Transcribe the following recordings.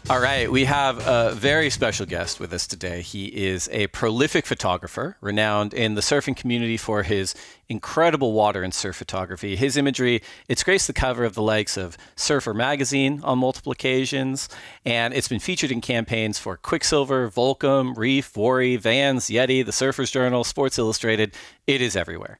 All right, we have a very special guest with us today. He is a prolific photographer, renowned in the surfing community for his incredible water and surf photography. His imagery, it's graced the cover of the likes of Surfer magazine on multiple occasions, and it's been featured in campaigns for Quicksilver, Volcom, Reef, Worry, Vans, Yeti, The Surfer's Journal, Sports Illustrated. It is everywhere.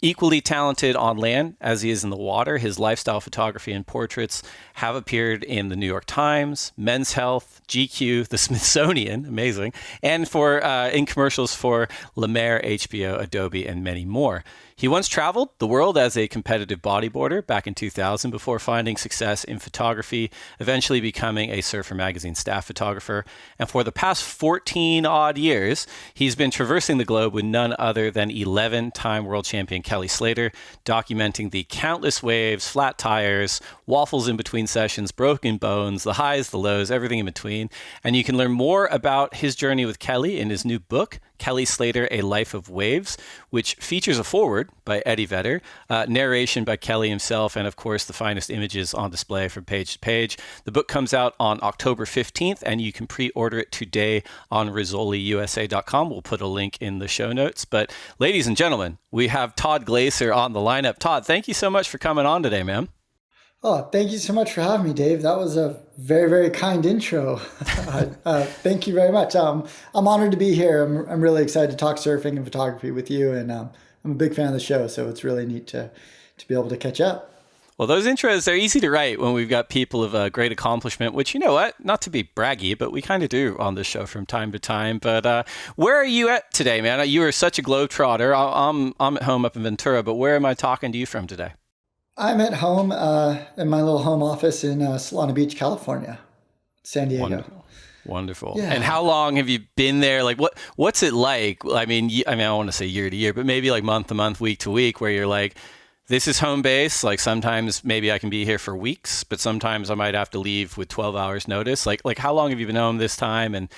Equally talented on land as he is in the water, his lifestyle photography and portraits have appeared in the New York Times, Men's Health, GQ, the Smithsonian, amazing, and for in commercials for La Mer, HBO, Adobe, and many more. He once traveled the world as a competitive bodyboarder back in 2000 before finding success in photography, eventually becoming a Surfer magazine staff photographer. And for the past 14 odd years, he's been traversing the globe with none other than 11-time world champion Kelly Slater, documenting the countless waves, flat tires, waffles in between sessions, broken bones, the highs, the lows, everything in between. And you can learn more about his journey with Kelly in his new book, Kelly Slater, A Life of Waves, which features a foreword by Eddie Vedder, narration by Kelly himself, and of course the finest images on display from page to page. The book comes out on October 15th, and you can pre-order it today on rizzoliusa.com. We'll put a link in the show notes. But ladies and gentlemen, we have Todd Glaser on the lineup. Todd, thank you so much for coming on today, man. Oh, thank you so much for having me, Dave. That was a very, very kind intro. Thank you very much. I'm honored to be here. I'm really excited to talk surfing and photography with you, and I'm a big fan of the show, so it's really neat to be able to catch up. Well, those intros, they're easy to write when we've got people of great accomplishment, which, you know what, not to be braggy, but we kind of do on this show from time to time. But where are you at today, man? You are such a globetrotter. I'm at home up in Ventura, but where am I talking to you from today? I'm at home in my little home office in Solana Beach, California, San Diego. Wonderful. Yeah. And how long have you been there? Like, what's it like? I mean, I don't want to say year to year, but maybe like month to month, week to week, where you're like, this is home base. Like sometimes maybe I can be here for weeks, but sometimes I might have to leave with 12 hours notice. Like how long have you been home this time, and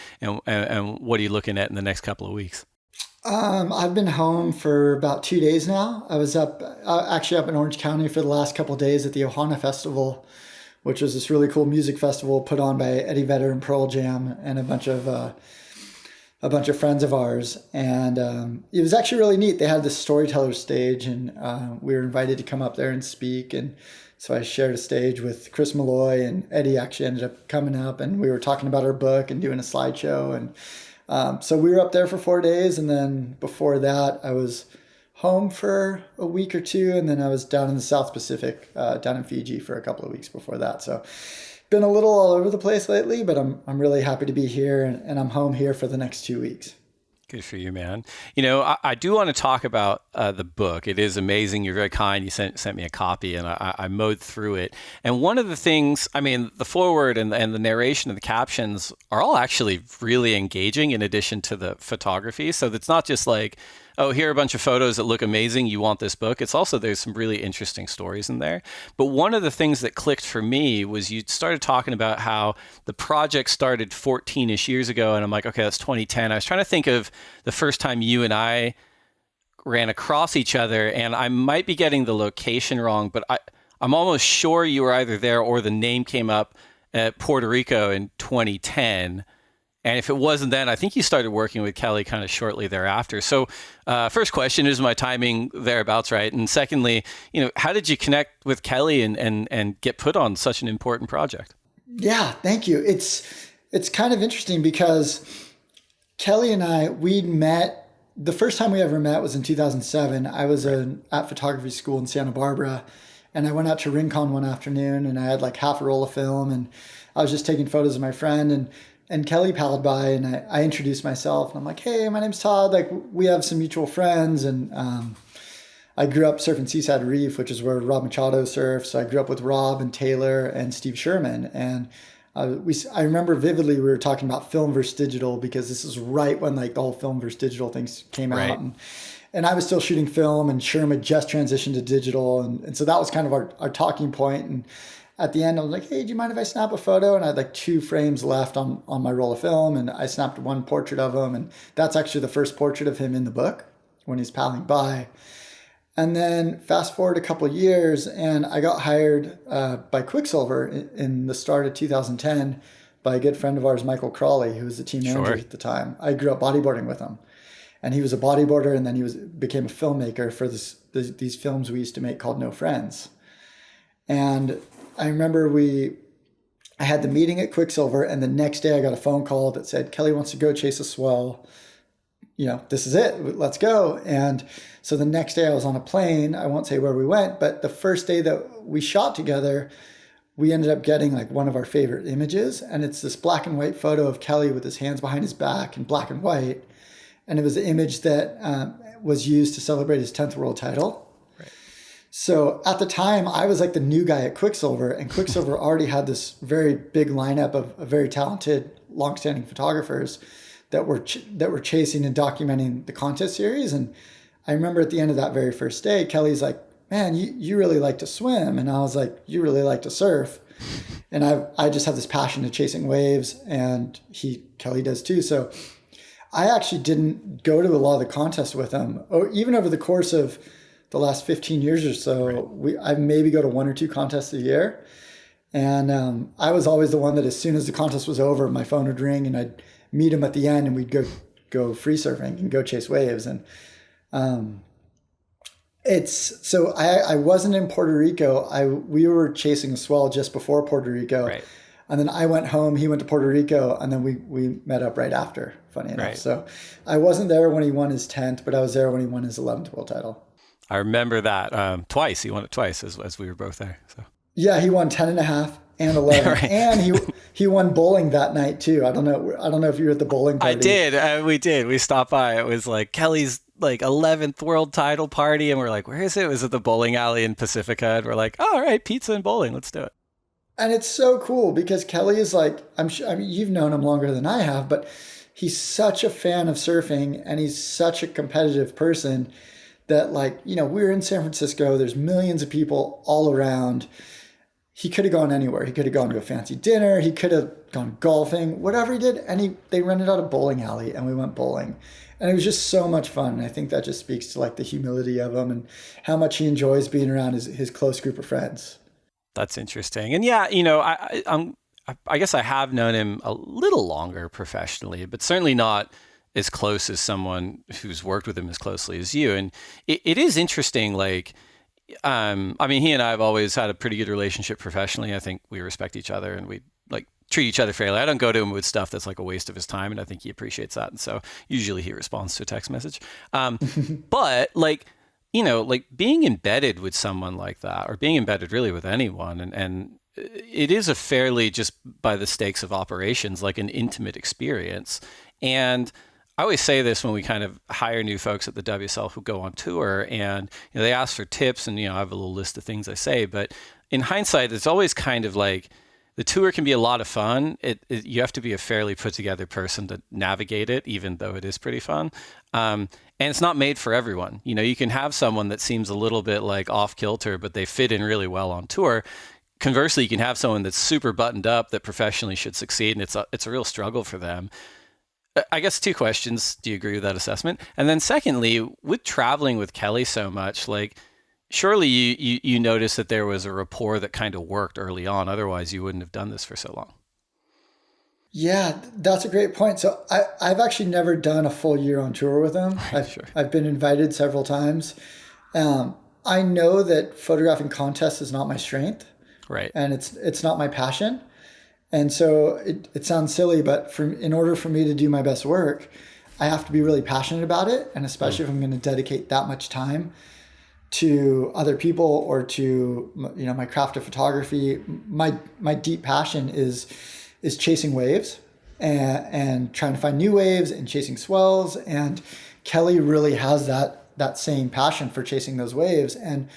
what are you looking at in the next couple of weeks? I've been home for about 2 days now. I was actually up in Orange County for the last couple of days at the Ohana Festival, which was this really cool music festival put on by Eddie Vedder and Pearl Jam and a bunch of friends of ours. And it was actually really neat. They had this storyteller stage, and we were invited to come up there and speak. And so I shared a stage with Chris Malloy, and Eddie actually ended up coming up, and we were talking about our book and doing a slideshow. And so we were up there for 4 days, and then before that I was home for a week or two, and then I was down in the South Pacific, down in Fiji for a couple of weeks before that. So been a little all over the place lately, but I'm really happy to be here, and I'm home here for the next 2 weeks. Good for you, man. You know, I do want to talk about the book. It is amazing. You're very kind. You sent me a copy, and I mowed through it. And one of the things, I mean, the foreword and the narration and the captions are all actually really engaging in addition to the photography. So it's not just like, oh, here are a bunch of photos that look amazing, you want this book. It's also, there's some really interesting stories in there. But one of the things that clicked for me was you started talking about how the project started 14-ish years ago. And I'm like, okay, that's 2010. I was trying to think of the first time you and I ran across each other, and I might be getting the location wrong, but I'm almost sure you were either there or the name came up at Puerto Rico in 2010. And if it wasn't then, I think you started working with Kelly kind of shortly thereafter. So first question, is my timing thereabouts right? And secondly, how did you connect with Kelly and get put on such an important project? Yeah, thank you. It's kind of interesting because Kelly and I, we'd met, the first time we ever met was in 2007. I was at photography school in Santa Barbara, and I went out to Rincon one afternoon, and I had like half a roll of film, and I was just taking photos of my friend, and Kelly palled by, and I introduced myself, and I'm like, hey, my name's Todd. Like, we have some mutual friends, and I grew up surfing Seaside Reef, which is where Rob Machado surfs. So I grew up with Rob and Taylor and Steve Sherman, and I remember vividly we were talking about film versus digital, because this is right when like the whole film versus digital things came out, and I was still shooting film, and Sherman just transitioned to digital, and so that was kind of our talking point. And at the end, I was like, hey, do you mind if I snap a photo? And I had like 2 frames left on my roll of film, and I snapped one portrait of him. And that's actually the first portrait of him in the book when he's paddling by. And then fast forward a couple of years, and I got hired by Quicksilver in the start of 2010 by a good friend of ours, Michael Crawley, who was the team manager at the time. I grew up bodyboarding with him, and he was a bodyboarder, and then he became a filmmaker for these films we used to make called No Friends. And I remember I had the meeting at Quicksilver, and the next day I got a phone call that said, Kelly wants to go chase a swell. This is it. Let's go. And so the next day I was on a plane. I won't say where we went, but the first day that we shot together, we ended up getting like one of our favorite images. And it's this black and white photo of Kelly with his hands behind his back in black and white. And it was an image that was used to celebrate his 10th world title. Right. So at the time, I was like the new guy at Quicksilver, and Quicksilver already had this very big lineup of very talented, longstanding photographers that were chasing and documenting the contest series. And I remember at the end of that very first day, Kelly's like, man, you really like to swim. And I was like, you really like to surf. And I just have this passion to chasing waves, and Kelly does too. So I actually didn't go to a lot of the contests with him, or even over the course of the last 15 years or so. Right. I maybe go to 1 or 2 contests a year. And I was always the one that as soon as the contest was over, my phone would ring and I'd meet him at the end, and we'd go free surfing and go chase waves. And I wasn't in Puerto Rico. We were chasing a swell just before Puerto Rico. Right. And then I went home, he went to Puerto Rico, and then we met up right after, funny enough. Right. So I wasn't there when he won his 10th, but I was there when he won his 11th world title. I remember that twice. He won it twice as we were both there. So yeah, he won 10 and a half and 11. Right. And he won bowling that night too. I don't know if you were at the bowling party. I did. We did. We stopped by. It was like Kelly's like 11th world title party, and we're like, where is it? It was at the bowling alley in Pacifica, and we're like, oh, all right, pizza and bowling. Let's do it. And it's so cool because Kelly is like, I mean, you've known him longer than I have, but he's such a fan of surfing, and he's such a competitive person that, like, we're in San Francisco. There's millions of people all around. He could have gone anywhere. He could have gone to a fancy dinner. He could have gone golfing, whatever he did. And they rented out a bowling alley, and we went bowling. And it was just so much fun. And I think that just speaks to like the humility of him and how much he enjoys being around his close group of friends. That's interesting. And yeah, I guess I have known him a little longer professionally, but certainly not as close as someone who's worked with him as closely as you. And it is interesting, like, I mean, he and I have always had a pretty good relationship professionally. I think we respect each other and we like treat each other fairly. I don't go to him with stuff that's like a waste of his time, and I think he appreciates that. And so usually he responds to a text message. But like, like being embedded with someone like that, or being embedded really with anyone, and it is a fairly, just by the stakes of operations, like an intimate experience. And I always say this when we kind of hire new folks at the WSL who go on tour, and they ask for tips, and I have a little list of things I say. But in hindsight, it's always kind of like the tour can be a lot of fun. You have to be a fairly put together person to navigate it, even though it is pretty fun. And it's not made for everyone. You can have someone that seems a little bit like off kilter, but they fit in really well on tour. Conversely, you can have someone that's super buttoned up that professionally should succeed, and it's a real struggle for them. I guess 2 questions. Do you agree with that assessment? And then secondly, with traveling with Kelly so much, like, surely you noticed that there was a rapport that kind of worked early on. Otherwise, you wouldn't have done this for so long. Yeah, that's a great point. So I've actually never done a full year on tour with him. I've been invited several times. I know that photographing contests is not my strength. Right. And it's not my passion. And so it sounds silly, but in order for me to do my best work, I have to be really passionate about it. And especially if I'm going to dedicate that much time to other people or to my craft of photography, my deep passion is chasing waves and trying to find new waves and chasing swells. And Kelly really has that same passion for chasing those waves. And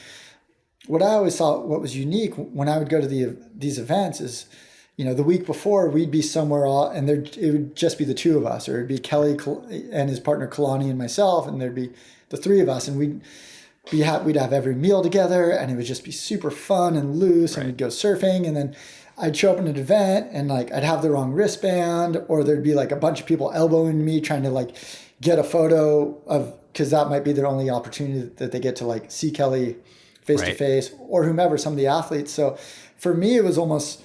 what I always thought what was unique when I would go to these events is, the week before we'd be somewhere and it would just be the 2 of us, or it'd be Kelly and his partner Kalani and myself, and there'd be the 3 of us, and we'd have every meal together, and it would just be super fun and loose. Right. And we'd go surfing, and then I'd show up in an event and like I'd have the wrong wristband, or there'd be like a bunch of people elbowing me trying to like get a photo because that might be their only opportunity that they get to like see Kelly face to face, or whomever, some of the athletes. So for me, it was almost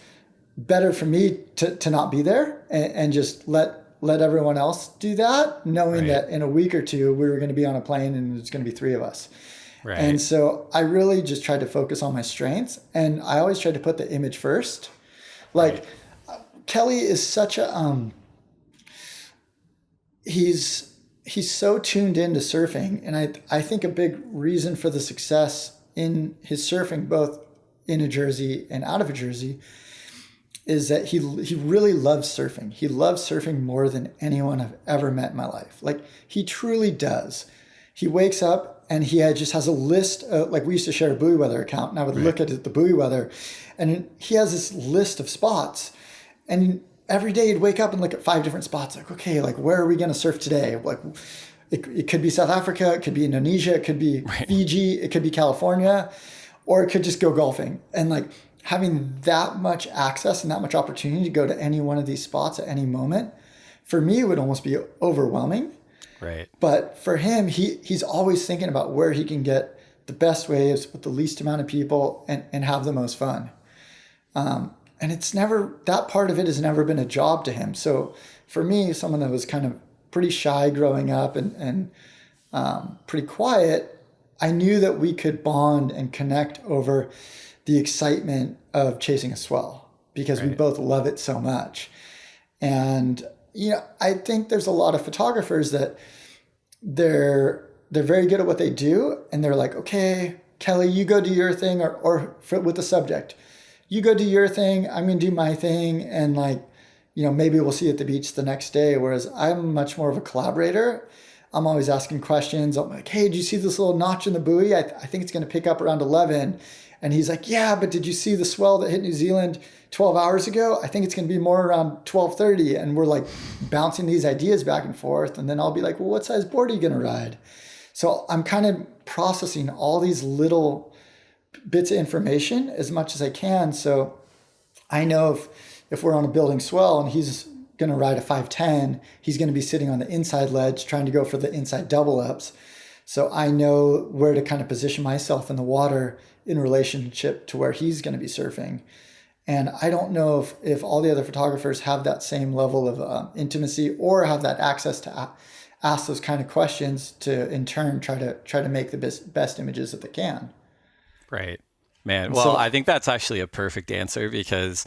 better for me to not be there and just let everyone else do that, knowing that in a week or two we were going to be on a plane and there's going to be 3 of us. Right. And so I really just tried to focus on my strengths, and I always tried to put the image first. Like Kelly is such a he's so tuned into surfing, and I think a big reason for the success in his surfing, both in a jersey and out of a jersey, is that he really loves surfing. He loves surfing more than anyone I've ever met in my life. Like, he truly does. He wakes up and he just has a list of, like, we used to share a buoy weather account, and I would look at the buoy weather, and he has this list of spots, and every day he'd wake up and look at 5 different spots. Like, okay, like, where are we going to surf today? Like, it could be South Africa, it could be Indonesia, it could be Fiji, it could be California, or it could just go golfing. And like, having that much access and that much opportunity to go to any one of these spots at any moment, for me, would almost be overwhelming. Right. But for him, he's always thinking about where he can get the best waves with the least amount of people and have the most fun. And it's never, that part of it has never been a job to him. So for me, someone that was kind of pretty shy growing up and pretty quiet, I knew that we could bond and connect over the excitement of chasing a swell, because we both love it so much. And, you know, I think there's a lot of photographers that they're very good at what they do, and they're like, okay, Kelly, you go do your thing, or with the subject, you go do your thing, I'm going to do my thing, and like, you know, maybe we'll see you at the beach the next day. Whereas I'm much more of a collaborator. I'm always asking questions. I'm like, hey, did you see this little notch in the buoy? I think it's going to pick up around 11. And he's like, yeah, but did you see the swell that hit New Zealand 12 hours ago? I think it's going to be more around 12:30. And we're like bouncing these ideas back and forth. And then I'll be like, well, what size board are you going to ride? So I'm kind of processing all these little bits of information as much as I can. So I know if we're on a building swell and he's going to ride a 510, he's going to be sitting on the inside ledge trying to go for the inside double ups. So I know where to kind of position myself in the water in relationship to where he's going to be surfing. And I don't know if all the other photographers have that same level of intimacy or have that access to ask those kind of questions to in turn try to make the best images that they can. Right. Man, well, I think that's actually a perfect answer, because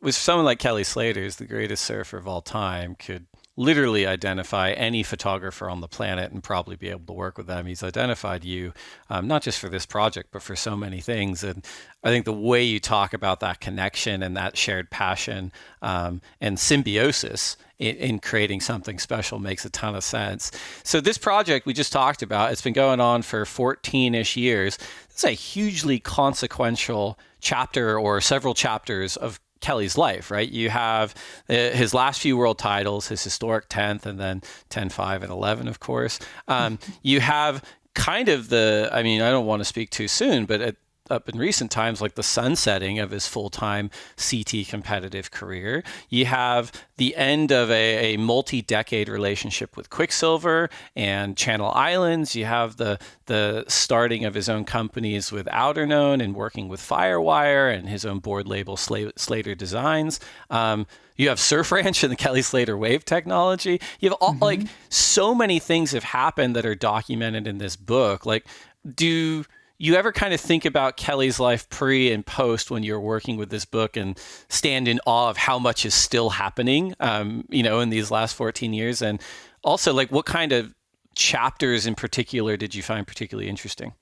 with someone like Kelly Slater, who's the greatest surfer of all time, could literally identify any photographer on the planet and probably be able to work with them. He's identified you, not just for this project, but for so many things. And I think the way you talk about that connection and that shared passion and symbiosis in creating something special makes a ton of sense. So this project we just talked about, it's been going on for 14-ish years. It's a hugely consequential chapter or several chapters of Kelly's life, right? You have his last few world titles, his historic 10th, and then 10, 5, and 11, of course. You have kind of I don't want to speak too soon, but up in recent times, like the sunsetting of his full-time CT competitive career. You have the end of a multi-decade relationship with Quicksilver and Channel Islands. You have the starting of his own companies with Outerknown and working with Firewire and his own board label Slater Designs. You have Surf Ranch and the Kelly Slater wave technology. You have all like so many things have happened that are documented in this book. Like, do you ever kind of think about Kelly's life pre and post when you're working with this book and stand in awe of how much is still happening, in these last 14 years? And also, like, what kind of chapters in particular did you find particularly interesting?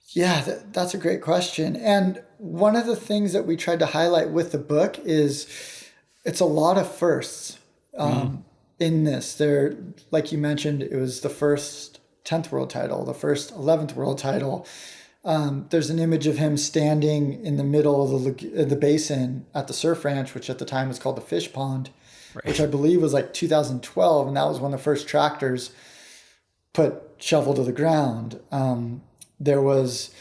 Yeah, that's a great question. And one of the things that we tried to highlight with the book is it's a lot of firsts in this. There, like you mentioned, it was the first 10th world title, the first 11th world title. There's an image of him standing in the middle of the basin at the Surf Ranch, which at the time was called the Fish Pond, which I believe was like 2012. And that was when the first tractors put shovel to the ground. There was,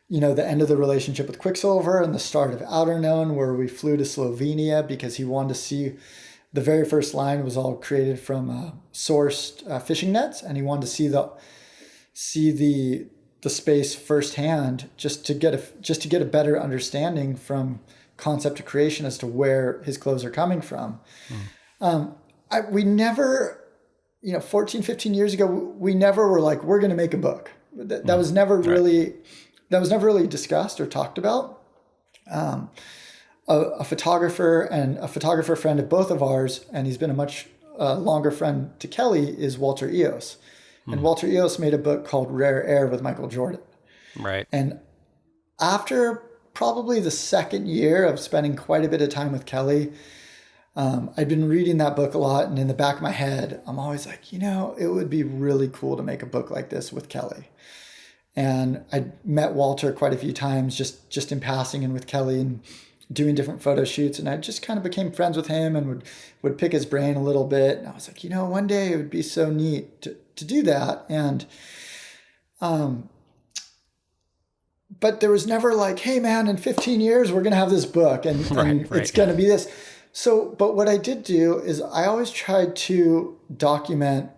the end of the relationship with Quicksilver and the start of Outerknown, where we flew to Slovenia because he wanted to see. The very first line was all created from sourced fishing nets, and he wanted to see the space firsthand, just to get a better understanding from concept to creation as to where his clothes are coming from. We never, 14, 15 years ago, we never were like, we're going to make a book. That was never really, that was never really discussed or talked about. A photographer and a photographer friend of both of ours, and he's been a much longer friend to Kelly, is Walter Eos. And Walter Eos made a book called Rare Air with Michael Jordan. Right. And after probably the second year of spending quite a bit of time with Kelly, I'd been reading that book a lot, and in the back of my head, I'm always like, it would be really cool to make a book like this with Kelly. And I met Walter quite a few times just in passing and with Kelly and doing different photo shoots. And I just kind of became friends with him and would pick his brain a little bit. And I was like, one day it would be so neat to do that. And, but there was never like, hey man, in 15 years, we're going to have this book and it's going to be this. So, but what I did do is I always tried to document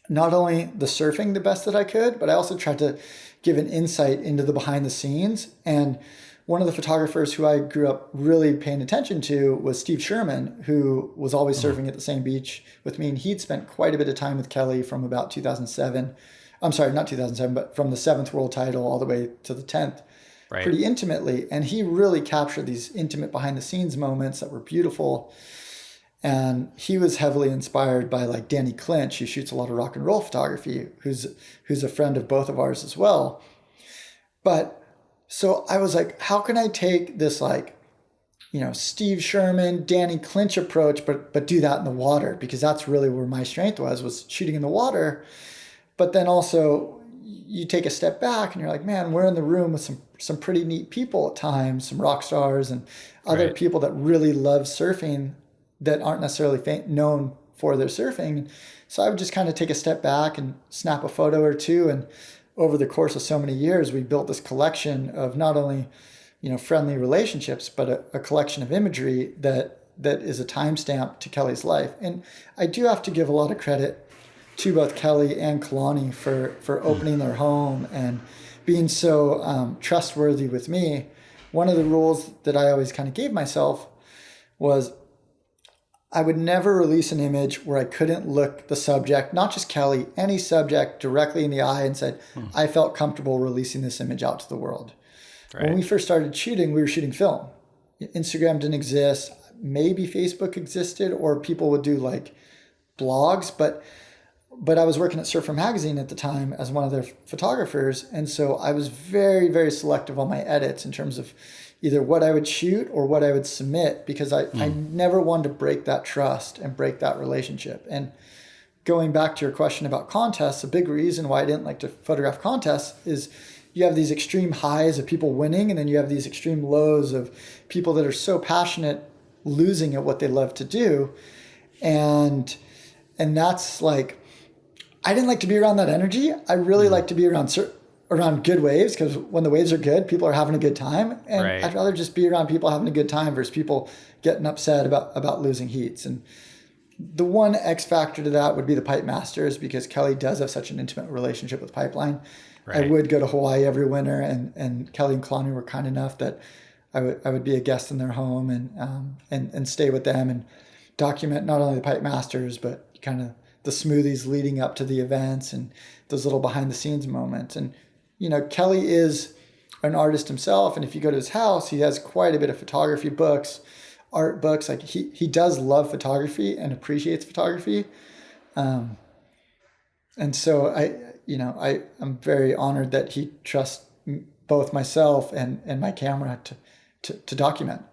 not only the surfing the best that I could, but I also tried to give an insight into the behind the scenes. And one of the photographers who I grew up really paying attention to was Steve Sherman, who was always surfing at the same beach with me. And he'd spent quite a bit of time with Kelly from about 2007. I'm sorry, not 2007, but from the 7th world title all the way to the 10th, pretty intimately. And he really captured these intimate behind the scenes moments that were beautiful. And he was heavily inspired by like Danny Clinch, who shoots a lot of rock and roll photography, who's a friend of both of ours as well. But so I was like, how can I take this like, Steve Sherman, Danny Clinch approach, but do that in the water? Because that's really where my strength was shooting in the water. But then also you take a step back and you're like, man, we're in the room with some pretty neat people at times, some rock stars and other people that really love surfing that aren't necessarily known for their surfing. So I would just kind of take a step back and snap a photo or two. And over the course of so many years, we built this collection of not only, friendly relationships, but a collection of imagery that is a timestamp to Kelly's life. And I do have to give a lot of credit to both Kelly and Kalani for opening their home and being so trustworthy with me. One of the rules that I always kind of gave myself was I would never release an image where I couldn't look the subject, not just Kelly, any subject directly in the eye and said, I felt comfortable releasing this image out to the world. Right. When we first started shooting, we were shooting film. Instagram didn't exist. Maybe Facebook existed or people would do like blogs, but I was working at Surfer Magazine at the time as one of their photographers. And so I was very, very selective on my edits in terms of either what I would shoot or what I would submit, because I never wanted to break that trust and break that relationship. And going back to your question about contests, a big reason why I didn't like to photograph contests is you have these extreme highs of people winning, and then you have these extreme lows of people that are so passionate losing at what they love to do. And that's like, I didn't like to be around that energy. I really like to be around good waves, because when the waves are good, people are having a good time. And I'd rather just be around people having a good time versus people getting upset about losing heats. And the one X factor to that would be the Pipe Masters, because Kelly does have such an intimate relationship with Pipeline. I would go to Hawaii every winter, and Kelly and Kalani were kind enough that I would be a guest in their home and stay with them and document not only the Pipe Masters, but kind of the smoothies leading up to the events and those little behind the scenes moments. And Kelly is an artist himself, and if you go to his house, he has quite a bit of photography books, art books. Like he does love photography and appreciates photography. And so I'm very honored that he trusts both myself and my camera to document.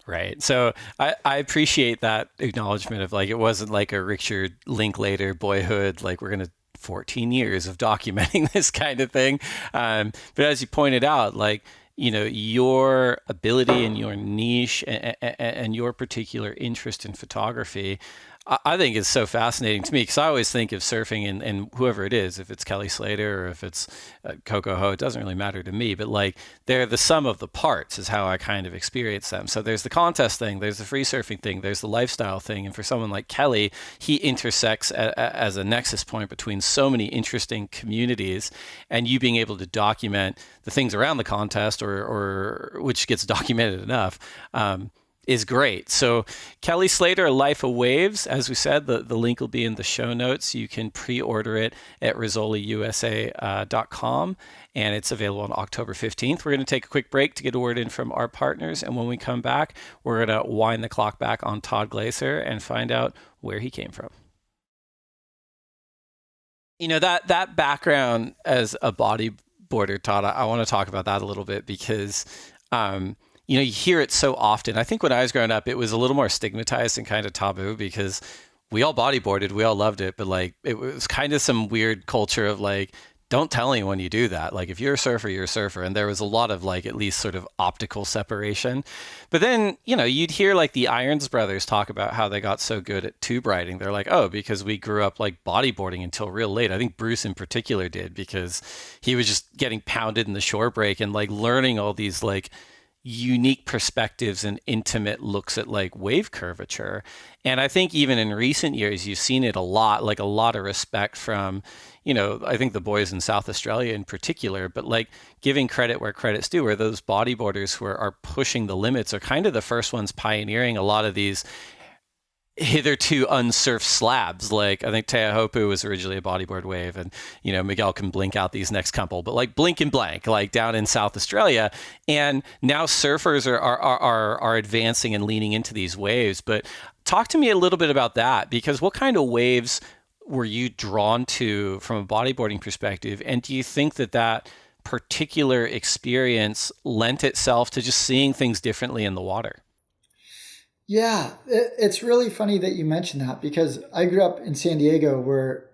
Right. So I appreciate that acknowledgement of like, it wasn't like a Richard Linklater Boyhood, like we're going to 14 years of documenting this kind of thing. But as you pointed out, like, your ability and your niche and your particular interest in photography I think it's so fascinating to me because I always think of surfing and whoever it is, if it's Kelly Slater or if it's Coco Ho, it doesn't really matter to me. But like they're the sum of the parts is how I kind of experience them. So there's the contest thing, there's the free surfing thing, there's the lifestyle thing. And for someone like Kelly, he intersects as a nexus point between so many interesting communities, and you being able to document the things around the contest or which gets documented enough. Is great. So Kelly Slater, A Life of Waves, as we said, the link will be in the show notes. You can pre-order it at rizzoliusa.com, and it's available on October 15th. We're going to take a quick break to get a word in from our partners, and when we come back, we're going to wind the clock back on Todd Glaser and find out where he came from. You know, that background as a bodyboarder, Todd, I want to talk about that a little bit because you know, you hear it so often. I think when I was growing up, it was a little more stigmatized and kind of taboo because we all bodyboarded, we all loved it, but like it was kind of some weird culture of like, don't tell anyone you do that. Like if you're a surfer, you're a surfer. And there was a lot of like at least sort of optical separation. But then, you know, you'd hear like the Irons brothers talk about how they got so good at tube riding. They're like, oh, because we grew up like bodyboarding until real late. I think Bruce in particular did because he was just getting pounded in the shore break and like learning all these like unique perspectives and intimate looks at like wave curvature. And I think even in recent years, you've seen it a lot, like a lot of respect from, you know, I think the boys in South Australia in particular, but like giving credit where credit's due, where those bodyboarders who are pushing the limits are kind of the first ones pioneering a lot of these hitherto unsurfed slabs. Like I think Teahopu was originally a bodyboard wave, and you know Miguel can blink out these next couple, but like blink and blank, like down in South Australia, and now surfers are advancing and leaning into these waves. But talk to me a little bit about that, because what kind of waves were you drawn to from a bodyboarding perspective, and do you think that particular experience lent itself to just seeing things differently in the water? Yeah, it's really funny that you mentioned that because I grew up in San Diego where,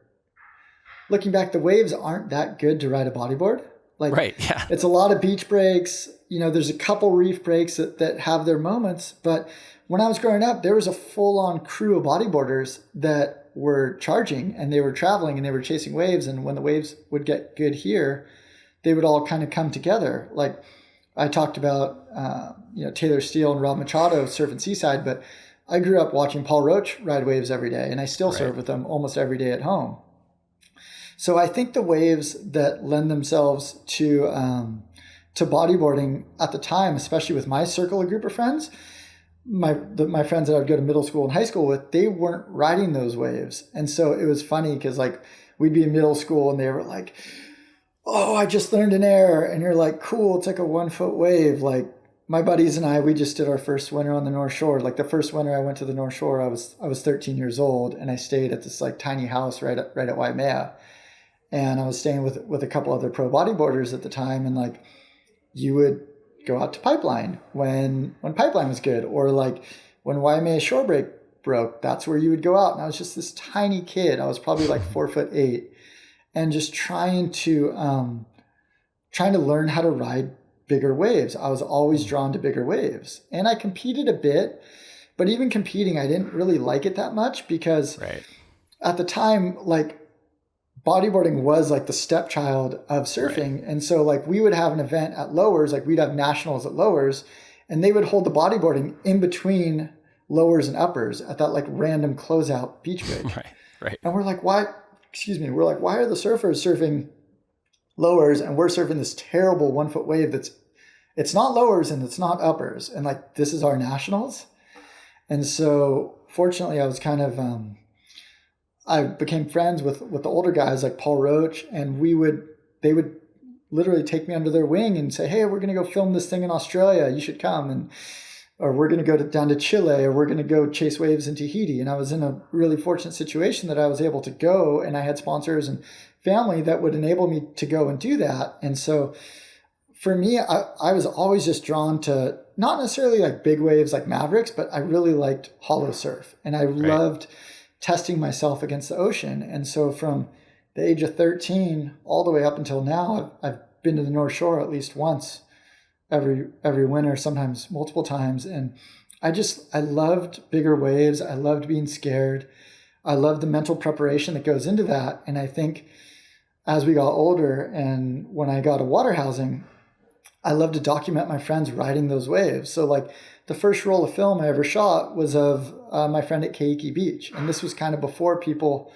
looking back, the waves aren't that good to ride a bodyboard. Like, right, yeah. It's a lot of beach breaks. You know, there's a couple reef breaks that have their moments. But when I was growing up, there was a full-on crew of bodyboarders that were charging and they were traveling and they were chasing waves. And when the waves would get good here, they would all kind of come together. Like I talked about, Taylor Steele and Rob Machado surfing Seaside, but I grew up watching Paul Roach ride waves every day, and I still surf with them almost every day at home. So I think the waves that lend themselves to bodyboarding at the time, especially with my circle of group of friends, my friends that I'd go to middle school and high school with, they weren't riding those waves. And so it was funny because like we'd be in middle school and they were like, oh, I just learned an air. And you're like, cool, it's like a 1 foot wave. Like my buddies and I, we just did our first winter on the North Shore. Like the first winter I went to the North Shore, I was 13 years old, and I stayed at this like tiny house right at Waimea. And I was staying with a couple other pro bodyboarders at the time. And like you would go out to Pipeline when Pipeline was good, or like when Waimea shore break broke, that's where you would go out. And I was just this tiny kid. I was probably like 4'8", and just trying to learn how to ride bigger waves. I was always drawn to bigger waves, and I competed a bit, but even competing, I didn't really like it that much because at the time, like bodyboarding was like the stepchild of surfing. And so like we would have an event at Lowers, like we'd have nationals at Lowers, and they would hold the bodyboarding in between lowers and uppers at that like random closeout beach break. Right. And we're like, why are the surfers surfing lowers and we're surfing this terrible 1 foot wave it's not lowers and it's not uppers, and like this is our nationals? And so fortunately I was kind of I became friends with the older guys like Paul Roach, and they would literally take me under their wing and say, hey, we're going to go film this thing in Australia, you should come. Or we're going to go down to Chile, or we're going to go chase waves in Tahiti. And I was in a really fortunate situation that I was able to go, and I had sponsors and family that would enable me to go and do that. And so for me, I was always just drawn to not necessarily like big waves like Mavericks, but I really liked hollow surf, and I loved testing myself against the ocean. And so from the age of 13 all the way up until now, I've been to the North Shore at least once every winter, sometimes multiple times. And I loved bigger waves. I loved being scared. I loved the mental preparation that goes into that. And I think as we got older and when I got a water housing, I love to document my friends riding those waves. So like the first roll of film I ever shot was of my friend at Keiki Beach. And this was kind of before people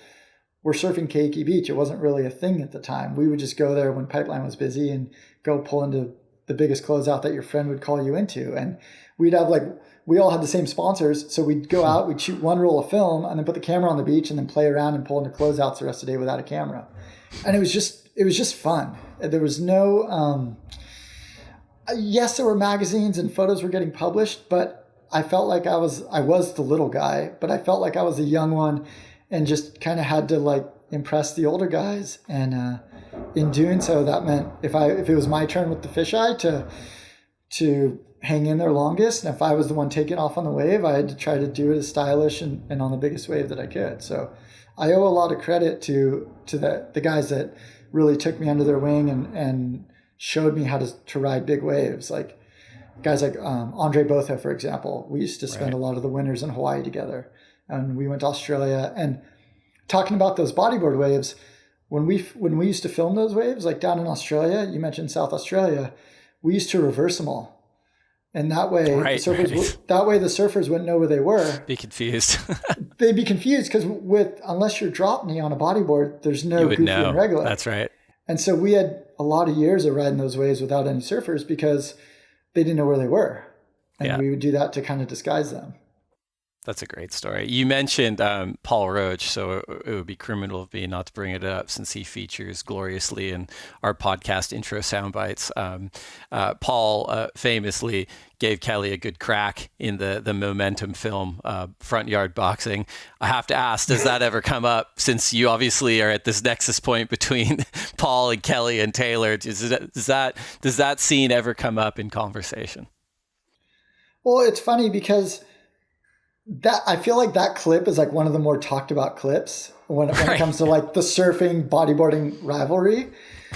were surfing Keiki Beach. It wasn't really a thing at the time. We would just go there when Pipeline was busy and go pull into the biggest closeout that your friend would call you into. And we'd have like, we all had the same sponsors. So we'd go out, we'd shoot one roll of film and then put the camera on the beach and then play around and pull into closeouts the rest of the day without a camera. And it was just fun. There was no, yes, there were magazines and photos were getting published, but I felt like I was the little guy, but I felt like I was the young one and just kind of had to like impress the older guys. And in doing so, that meant if it was my turn with the fisheye to hang in there longest, and if I was the one taking off on the wave, I had to try to do it as stylish and on the biggest wave that I could. So I owe a lot of credit to the guys that really took me under their wing and showed me how to ride big waves. Like guys like Andre Botha, for example. We used to spend a lot of the winters in Hawaii together, and we went to Australia. And talking about those bodyboard waves, when we used to film those waves, like down in Australia, you mentioned South Australia, we used to reverse them all. And that way, the surfers wouldn't know where they were. Be confused. They'd be confused because unless you're drop knee on a bodyboard, there's no goofy and regular. That's right. And so we had a lot of years of riding those waves without any surfers because they didn't know where they were. And we would do that to kind of disguise them. That's a great story. You mentioned Paul Roach, so it would be criminal of me not to bring it up since he features gloriously in our podcast intro soundbites. Paul famously gave Kelly a good crack in the Momentum film, Front Yard Boxing. I have to ask, does that ever come up, since you obviously are at this nexus point between Paul and Kelly and Taylor? Does that scene ever come up in conversation? Well, it's funny because that I feel like that clip is like one of the more talked about clips when it comes to like the surfing bodyboarding rivalry.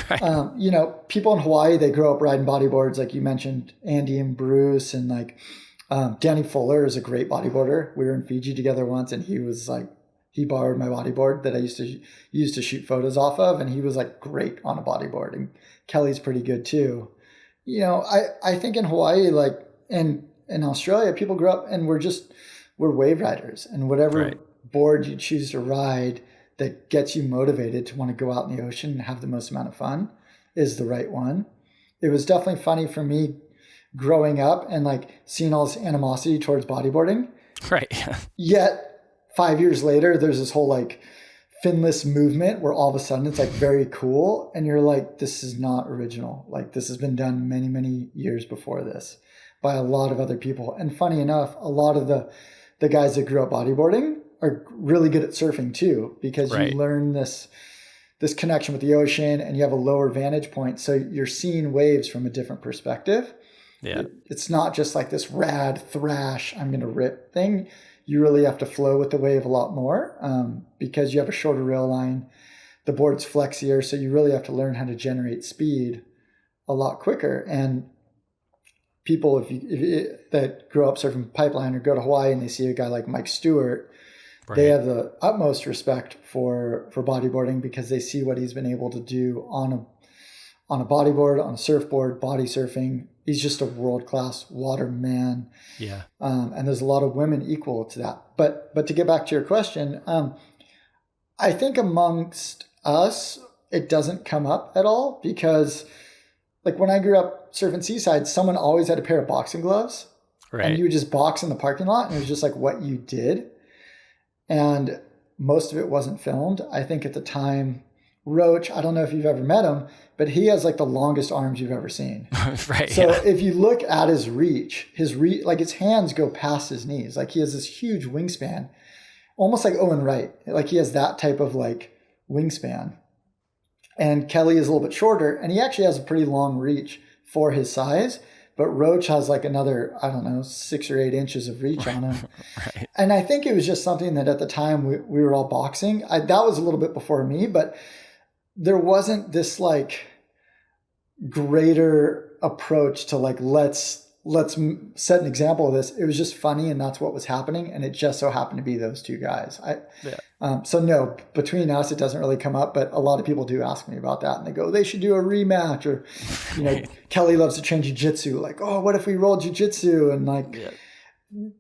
Right. People in Hawaii, they grow up riding bodyboards, like you mentioned, Andy and Bruce, and like Danny Fuller is a great bodyboarder. We were in Fiji together once, and he borrowed my bodyboard that I used to shoot photos off of, and he was like great on a bodyboard. And Kelly's pretty good too. I think in Hawaii, like in Australia, people grow up and we're wave riders, and whatever board you choose to ride that gets you motivated to want to go out in the ocean and have the most amount of fun is the right one. It was definitely funny for me growing up and like seeing all this animosity towards bodyboarding. Right. Yet 5 years later, there's this whole like finless movement where all of a sudden it's like very cool. And you're like, this is not original. Like this has been done many, many years before this by a lot of other people. And funny enough, a lot of the guys that grew up bodyboarding are really good at surfing too, because you learn this connection with the ocean and you have a lower vantage point. So you're seeing waves from a different perspective. Yeah. It's not just like this rad thrash, I'm going to rip thing. You really have to flow with the wave a lot more because you have a shorter rail line. The board's flexier. So you really have to learn how to generate speed a lot quicker. And people, that grow up surfing Pipeline or go to Hawaii and they see a guy like Mike Stewart, they have the utmost respect for bodyboarding because they see what he's been able to do on a bodyboard, on a surfboard, body surfing. He's just a world-class water man. Yeah. And there's a lot of women equal to that. But to get back to your question, I think amongst us, it doesn't come up at all because like when I grew up surfing Seaside, someone always had a pair of boxing gloves. Right. And you would just box in the parking lot and it was just like what you did. And most of it wasn't filmed. I think at the time, Roach, I don't know if you've ever met him, but he has like the longest arms you've ever seen. Right. So if you look at his reach, like his hands go past his knees. Like he has this huge wingspan, almost like Owen Wright. Like he has that type of like wingspan. And Kelly is a little bit shorter and he actually has a pretty long reach for his size, but Roach has like another, 6 or 8 inches of reach on him. Right. And I think it was just something that at the time we were all boxing. That was a little bit before me, but there wasn't this like greater approach to like, let's set an example of this. It was just funny, and that's what was happening, and it just so happened to be those two guys. So no, between us, it doesn't really come up, but a lot of people do ask me about that, and they go, they should do a rematch, or Kelly loves to train jiu-jitsu. Like, oh, what if we roll jiu-jitsu? And like,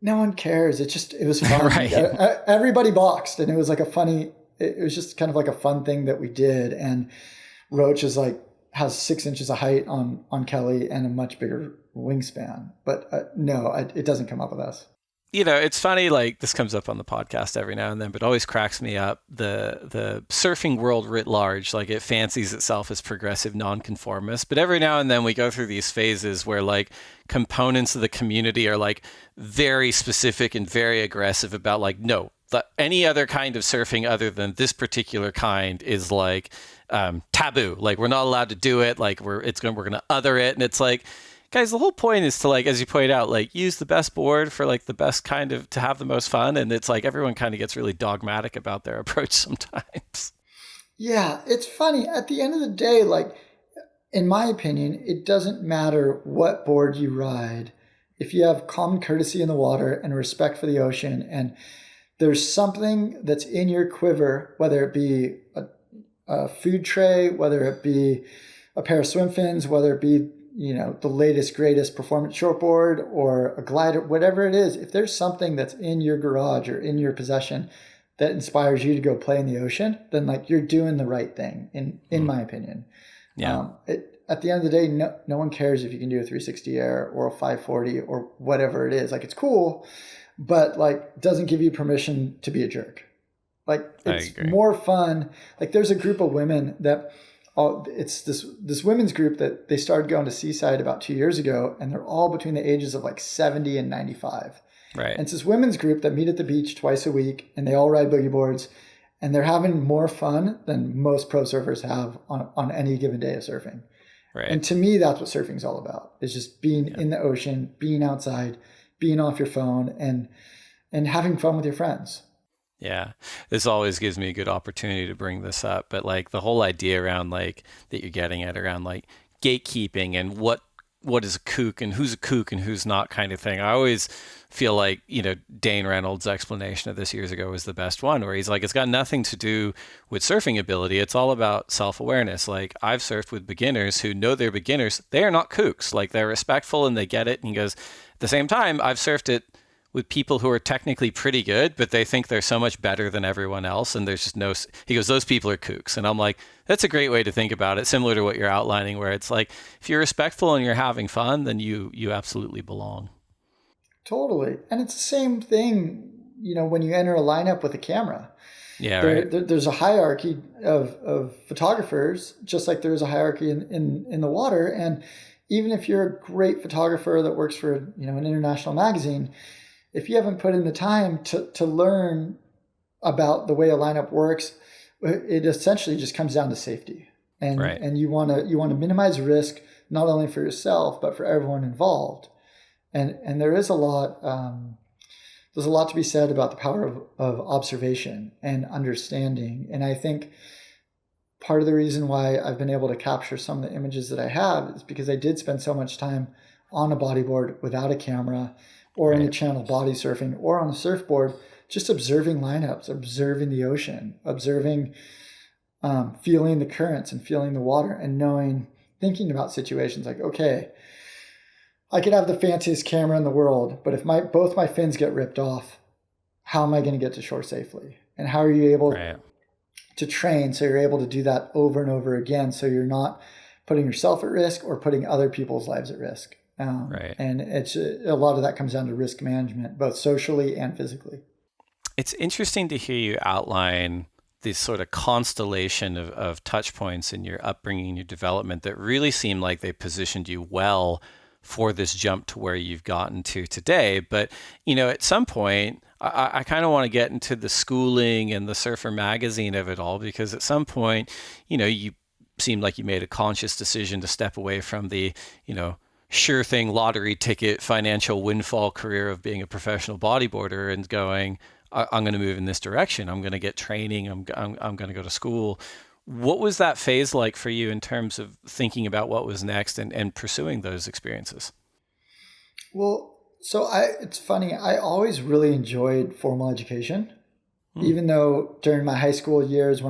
no one cares. It was fun. Right. Everybody boxed, and it was like it was just kind of like a fun thing that we did. And Roach has 6 inches of height on Kelly and a much bigger wingspan, but no, it doesn't come up with us. It's funny, like this comes up on the podcast every now and then, but it always cracks me up. The surfing world writ large, like it fancies itself as progressive nonconformist, but every now and then we go through these phases where like components of the community are like very specific and very aggressive about like, no, any other kind of surfing other than this particular kind is like taboo. Like we're not allowed to do it. Like we're going to other it. And it's like, guys, the whole point is to like, as you point out, like use the best board for like the best kind of, to have the most fun. And it's like, everyone kind of gets really dogmatic about their approach sometimes. Yeah. It's funny at the end of the day, like in my opinion, it doesn't matter what board you ride. If you have common courtesy in the water and respect for the ocean, and there's something that's in your quiver, whether it be a food tray, whether it be a pair of swim fins, whether it be, the latest, greatest performance shortboard or a glider, whatever it is, if there's something that's in your garage or in your possession that inspires you to go play in the ocean, then like you're doing the right thing in my opinion. Yeah. At the end of the day, no one cares if you can do a 360 air or a 540 or whatever it is. Like it's cool, but like doesn't give you permission to be a jerk. Like it's more fun. Like there's a group of women that it's this women's group that they started going to Seaside about 2 years ago, and they're all between the ages of like 70 and 95. Right. And it's this women's group that meet at the beach twice a week, and they all ride boogie boards, and they're having more fun than most pro surfers have on any given day of surfing. Right. And to me, that's what surfing's all about. It's just being in the ocean, being outside, being off your phone, and having fun with your friends. Yeah, this always gives me a good opportunity to bring this up, but like the whole idea around like that you're getting at around like gatekeeping and what is a kook and who's not kind of thing. I always feel like, Dane Reynolds' explanation of this years ago was the best one, where he's like, it's got nothing to do with surfing ability. It's all about self-awareness. Like I've surfed with beginners who know they're beginners. They are not kooks. Like they're respectful and they get it. And he goes, at the same time, I've surfed it with people who are technically pretty good, but they think they're so much better than everyone else. And there's just he goes, those people are kooks. And I'm like, that's a great way to think about it. Similar to what you're outlining, where it's like, if you're respectful and you're having fun, then you absolutely belong. Totally. And it's the same thing, when you enter a lineup with a camera. Yeah, right. There's a hierarchy of photographers, just like there's a hierarchy in the water. And even if you're a great photographer that works for, an international magazine, if you haven't put in the time to learn about the way a lineup works, it essentially just comes down to safety. And right. And you want to minimize risk, not only for yourself, but for everyone involved. And there is a lot, there's a lot to be said about the power of observation and understanding. And I think part of the reason why I've been able to capture some of the images that I have is because I did spend so much time on a bodyboard without a camera, or in the channel body surfing, or on a surfboard, just observing lineups, observing the ocean, observing, feeling the currents and feeling the water, and thinking about situations like, okay, I could have the fanciest camera in the world, but if both my fins get ripped off, how am I going to get to shore safely? And how are you able to train so you're able to do that over and over again, so you're not putting yourself at risk or putting other people's lives at risk? And it's a lot of that comes down to risk management, both socially and physically. It's interesting to hear you outline this sort of constellation of touch points in your upbringing, your development, that really seem like they positioned you well for this jump to where you've gotten to today. But, at some point, I kind of want to get into the schooling and the Surfer magazine of it all, because at some point, you seemed like you made a conscious decision to step away from the, sure thing lottery ticket financial windfall career of being a professional bodyboarder and going, I'm going to move in this direction. I'm going to get training. I'm going to go to school. What was that phase like for you in terms of thinking about what was next and pursuing those experiences? Well, it's funny. I always really enjoyed formal education, even though during my high school years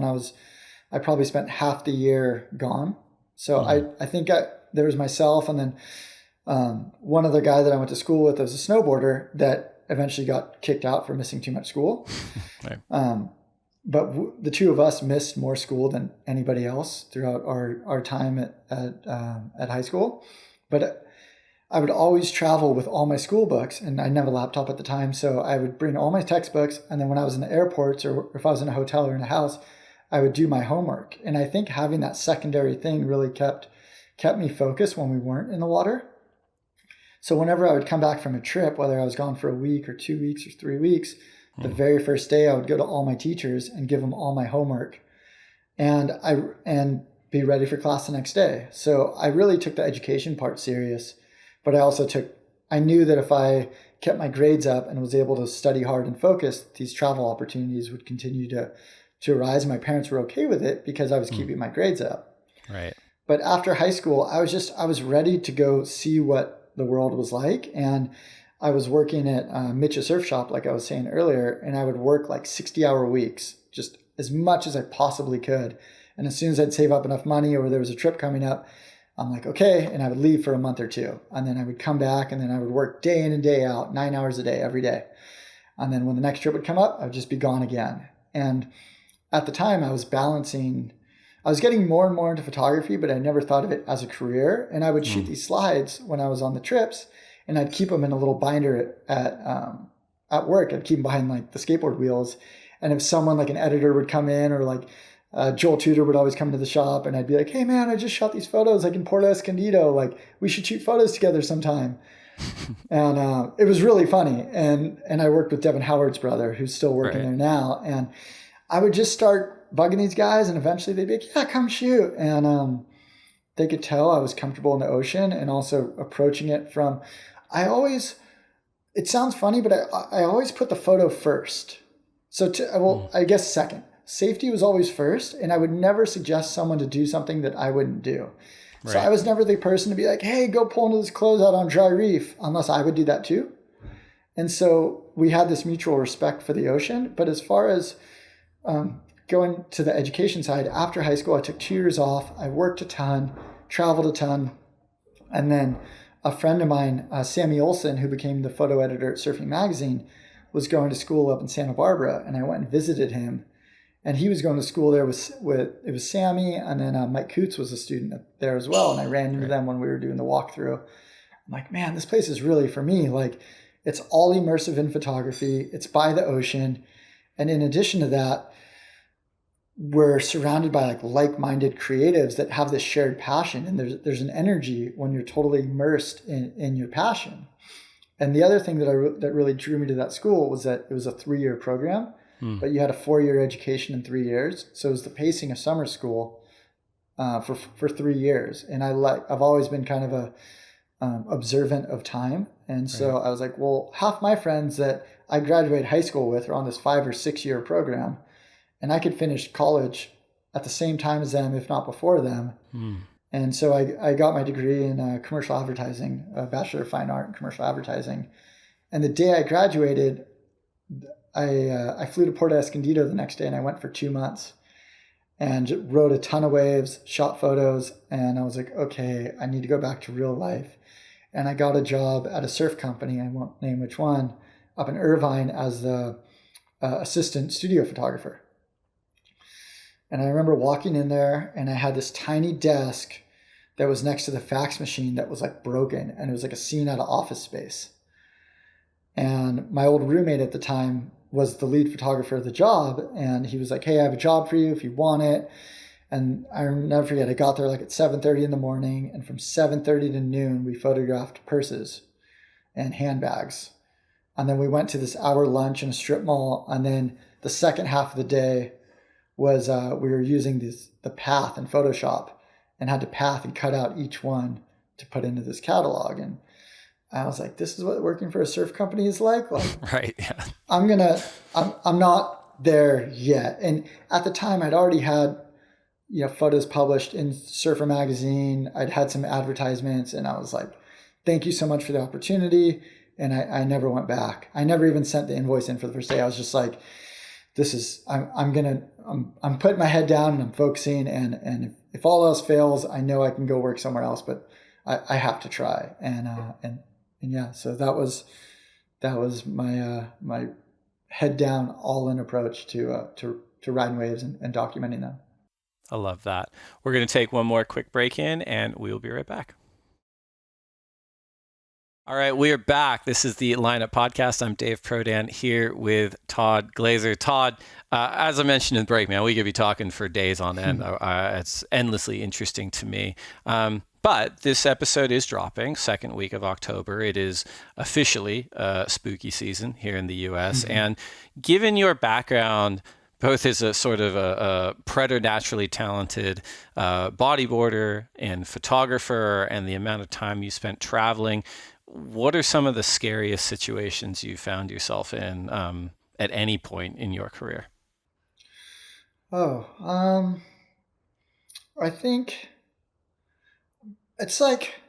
I probably spent half the year gone. So I think there was myself and then one other guy that I went to school with that was a snowboarder that eventually got kicked out for missing too much school. Right. But the two of us missed more school than anybody else throughout our time at high school. But I would always travel with all my school books, and I didn't have a laptop at the time. So I would bring all my textbooks. And then when I was in the airports or if I was in a hotel or in a house, I would do my homework. And I think having that secondary thing really kept me focused when we weren't in the water. So whenever I would come back from a trip, whether I was gone for a week or 2 weeks or 3 weeks, the very first day I would go to all my teachers and give them all my homework and be ready for class the next day. So I really took the education part serious, but I knew that if I kept my grades up and was able to study hard and focus, these travel opportunities would continue to arise. My parents were okay with it because I was keeping my grades up. Right. But after high school, I was ready to go see what the world was like. And I was working at Mitch's Surf Shop, like I was saying earlier, and I would work like 60-hour weeks, just as much as I possibly could. And as soon as I'd save up enough money or there was a trip coming up, I'm like, okay. And I would leave for a month or two. And then I would come back and then I would work day in and day out, 9 hours a day, every day. And then when the next trip would come up, I would just be gone again. And at the time I was getting more and more into photography, but I never thought of it as a career. And I would shoot these slides when I was on the trips, and I'd keep them in a little binder at work. I'd keep them behind like the skateboard wheels. And if someone like an editor would come in, or like Joel Tudor would always come to the shop, and I'd be like, hey man, I just shot these photos like in Puerto Escondido. Like we should shoot photos together sometime. And it was really funny. And I worked with Devin Howard's brother, who's still working there now. And I would just start bugging these guys, and eventually they'd be like, yeah, come shoot. And they could tell I was comfortable in the ocean and also approaching it from, it sounds funny, but I always put the photo first. So I guess second. Safety was always first, and I would never suggest someone to do something that I wouldn't do. Right. So I was never the person to be like, hey, go pull into this closeout on dry reef, unless I would do that too. And so we had this mutual respect for the ocean. But as far as going to the education side, after high school, I took 2 years off. I worked a ton, traveled a ton. And then a friend of mine, Sammy Olson, who became the photo editor at Surfing Magazine, was going to school up in Santa Barbara. And I went and visited him. And he was going to school there it was Sammy. And then Mike Coots was a student there as well. And I ran into them when we were doing the walkthrough. I'm like, man, this place is really for me. Like, it's all immersive in photography. It's by the ocean. And in addition to that, we're surrounded by like-minded creatives that have this shared passion, and there's an energy when you're totally immersed in your passion. And the other thing that really drew me to that school was that it was a 3-year program, but you had a 4-year education in 3 years. So it was the pacing of summer school for 3 years. And I've always been kind of a observant of time, and so I was like, well, half my friends that I graduated high school with are on this 5 or 6 year program. And I could finish college at the same time as them, if not before them. And so I got my degree in commercial advertising, a Bachelor of Fine Art in commercial advertising. And the day I graduated, I flew to Puerto Escondido the next day, and I went for 2 months and rode a ton of waves, shot photos. And I was like, okay, I need to go back to real life. And I got a job at a surf company, I won't name which one, up in Irvine as the assistant studio photographer. And I remember walking in there, and I had this tiny desk that was next to the fax machine that was like broken, and it was like a scene out of Office Space. And my old roommate at the time was the lead photographer of the job, and he was like, hey, I have a job for you if you want it. And I never forget, I got there like at 7:30 in the morning, and from 7:30 to noon, we photographed purses and handbags. And then we went to this hour lunch in a strip mall, and then the second half of the day was we were using the path in Photoshop, and had to path and cut out each one to put into this catalog. And I was like, this is what working for a surf company is like. Right. Yeah. I'm not there yet. And at the time I'd already had, photos published in Surfer Magazine. I'd had some advertisements, and I was like, thank you so much for the opportunity. And I never went back. I never even sent the invoice in for the first day. I was just like, I'm putting my head down and I'm focusing. And if all else fails, I know I can go work somewhere else, but I have to try. And yeah, so that was my, my head down, all in approach to riding waves and documenting them. I love that. We're going to take one more quick break in and we'll be right back. All right, we are back. This is the Lineup Podcast. I'm Dave Prodan here with Todd Glaser. Todd, as I mentioned in the break, man, we could be talking for days on end. It's endlessly interesting to me. But this episode is dropping second week of October. It is officially spooky season here in the U.S. Mm-hmm. And given your background, both as a sort of a preternaturally talented bodyboarder and photographer, and the amount of time you spent traveling, what are some of the scariest situations you found yourself in at any point in your career? I think it's like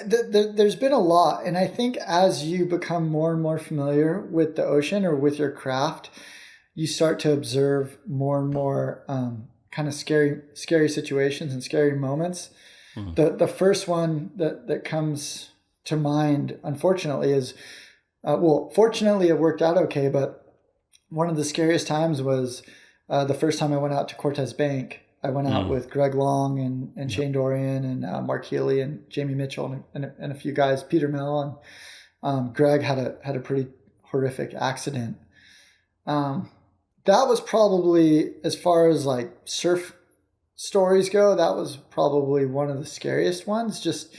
there's been a lot. And I think as you become more and more familiar with the ocean or with your craft, you start to observe more and more kind of scary situations and scary moments. Mm-hmm. The first one that comes to mind, unfortunately, is fortunately it worked out okay, but one of the scariest times was the first time I went out to Cortez Bank. I went out with Greg Long and Shane Dorian and Mark Healy and Jamie Mitchell and a few guys, Peter Mell, and Greg had a pretty horrific accident. That was probably, as far as like surf stories go, that was probably one of the scariest ones. Just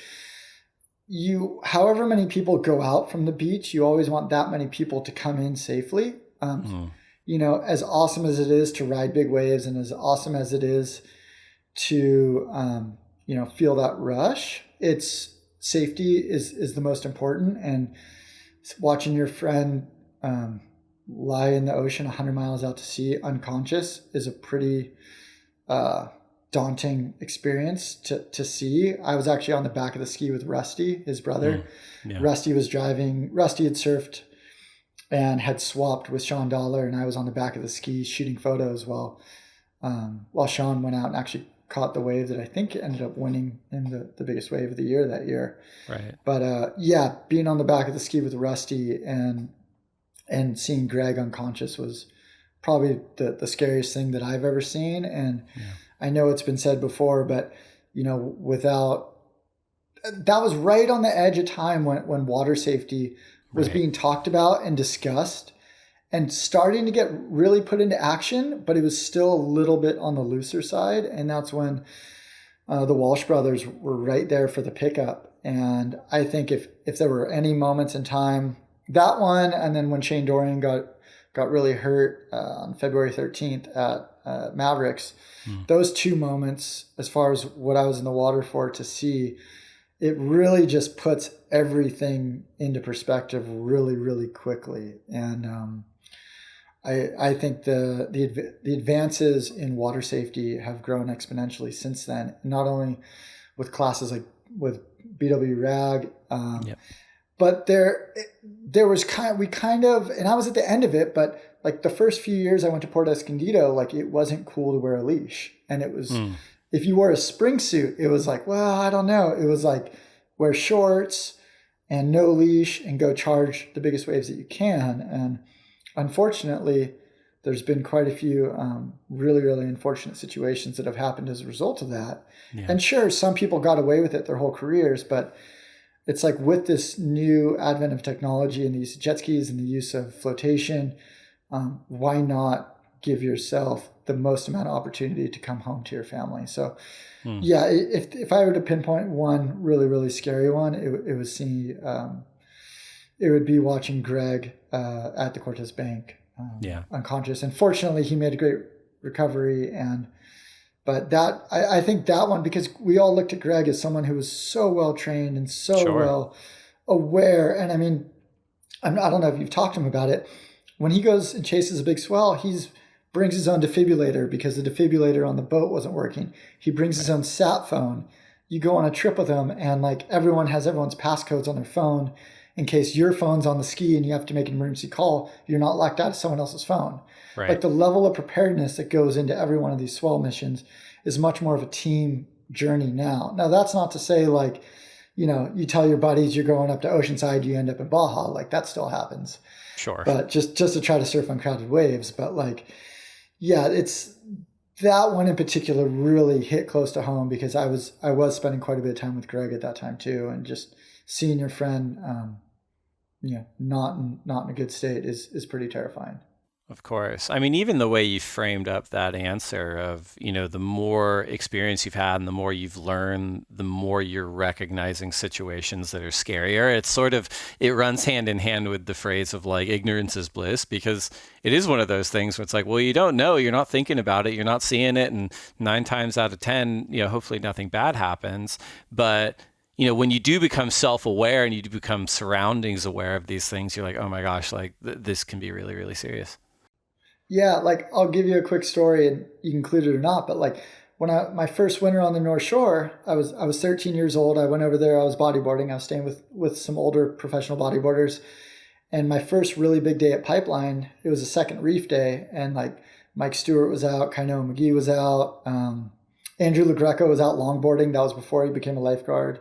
however many people go out from the beach, you always want that many people to come in safely. You know, as awesome as it is to ride big waves and as awesome as it is to, feel that rush, it's safety is the most important. And watching your friend lie in the ocean 100 miles out to sea unconscious is a pretty daunting experience to see. I was actually on the back of the ski with Rusty, his brother. Yeah. Rusty was driving. Rusty had surfed and had swapped with Sean Dollar, and I was on the back of the ski shooting photos while Sean went out and actually caught the wave that I think ended up winning in the biggest wave of the year that year. Right. But being on the back of the ski with Rusty and seeing Greg unconscious was probably the scariest thing that I've ever seen. And I know it's been said before, but that was right on the edge of time when water safety was being talked about and discussed and starting to get really put into action, but it was still a little bit on the looser side. And that's when the Walsh brothers were right there for the pickup. And I think if there were any moments in time, that one, and then when Shane Dorian got really hurt on February 13th at Mavericks, those two moments, as far as what I was in the water for to see, it really just puts everything into perspective really, really quickly. And I think the advances in water safety have grown exponentially since then, not only with classes like with BW RAG, but there was and I was at the end of it, but like the first few years I went to Port Escondido, like it wasn't cool to wear a leash. And it was, if you wore a spring suit, it was like, well, I don't know. It was like wear shorts and no leash and go charge the biggest waves that you can. And unfortunately, there's been quite a few really, really unfortunate situations that have happened as a result of that. Yeah. And sure, some people got away with it their whole careers, but it's like with this new advent of technology and the use of jet skis and the use of flotation, why not give yourself the most amount of opportunity to come home to your family? So if I were to pinpoint one really, really scary one, it was seeing, it would be watching Greg at the Cortez Bank unconscious. And fortunately, he made a great recovery. But that I think that one, because we all looked at Greg as someone who was so well trained and so well aware. And I mean, I don't know if you've talked to him about it. When he goes and chases a big swell, brings his own defibrillator because the defibrillator on the boat wasn't working. He brings his own sat phone you go on a trip with them and like everyone has everyone's passcodes on their phone in case your phone's on the ski and you have to make an emergency call, you're not locked out of someone else's phone. Right. Like the level of preparedness that goes into every one of these swell missions is much more of a team journey now. Now that's not to say like, you tell your buddies you're going up to Oceanside, you end up in Baja, like that still happens. Sure. But just to try to surf on crowded waves. But like, yeah, it's that one in particular really hit close to home because I was spending quite a bit of time with Greg at that time too. And just seeing your friend, not in a good state is pretty terrifying. Of course. I mean, even the way you framed up that answer of, the more experience you've had and the more you've learned, the more you're recognizing situations that are scarier. It's sort of, it runs hand in hand with the phrase of like ignorance is bliss, because it is one of those things where it's like, well, you don't know, you're not thinking about it, you're not seeing it. And 9 times out of 10, hopefully nothing bad happens. But when you do become self-aware and you do become surroundings aware of these things, you're like, oh my gosh, like this can be really, really serious. Yeah, like I'll give you a quick story and you can include it or not, but like when my first winter on the North Shore, I was 13 years old. I went over there, I was bodyboarding. I was staying with some older professional bodyboarders. And my first really big day at Pipeline, it was a second reef day, and like Mike Stewart was out, Kainoa McGee was out, Andrew LaGreca was out longboarding. That was before he became a lifeguard.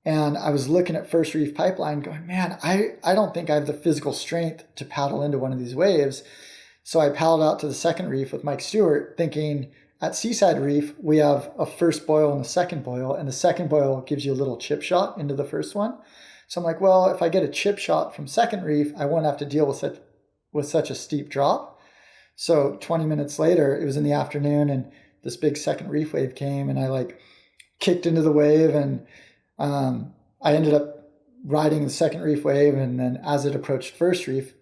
And I was looking at First Reef Pipeline going, man, I don't think I have the physical strength to paddle into one of these waves. So I paddled out to the second reef with Mike Stewart thinking at Seaside Reef, we have a first boil and a second boil, and the second boil gives you a little chip shot into the first one. So I'm like, well, if I get a chip shot from second reef, I won't have to deal with such a steep drop. So 20 minutes later, it was in the afternoon and this big second reef wave came and I like kicked into the wave and I ended up riding the second reef wave. And then as it approached first reef,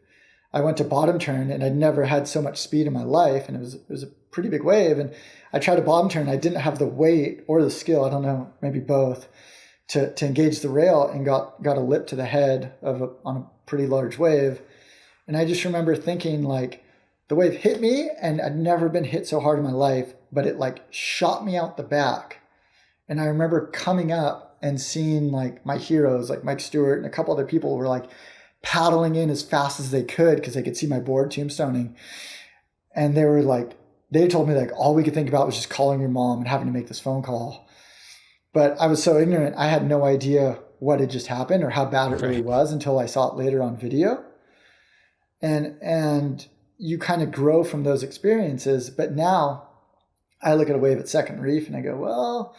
I went to bottom turn and I'd never had so much speed in my life. And it was a pretty big wave. And I tried to bottom turn. I didn't have the weight or the skill, I don't know, maybe both, to engage the rail and got a lip to the head on a pretty large wave. And I just remember thinking like the wave hit me and I'd never been hit so hard in my life, but it like shot me out the back. And I remember coming up and seeing like my heroes, like Mike Stewart and a couple other people were like paddling in as fast as they could because they could see my board tombstoning. And they told me like all we could think about was just calling your mom and having to make this phone call. But I was so ignorant, I had no idea what had just happened or how bad it really was until I saw it later on video. And you kind of grow from those experiences. But now I look at a wave at second reef and I go, well,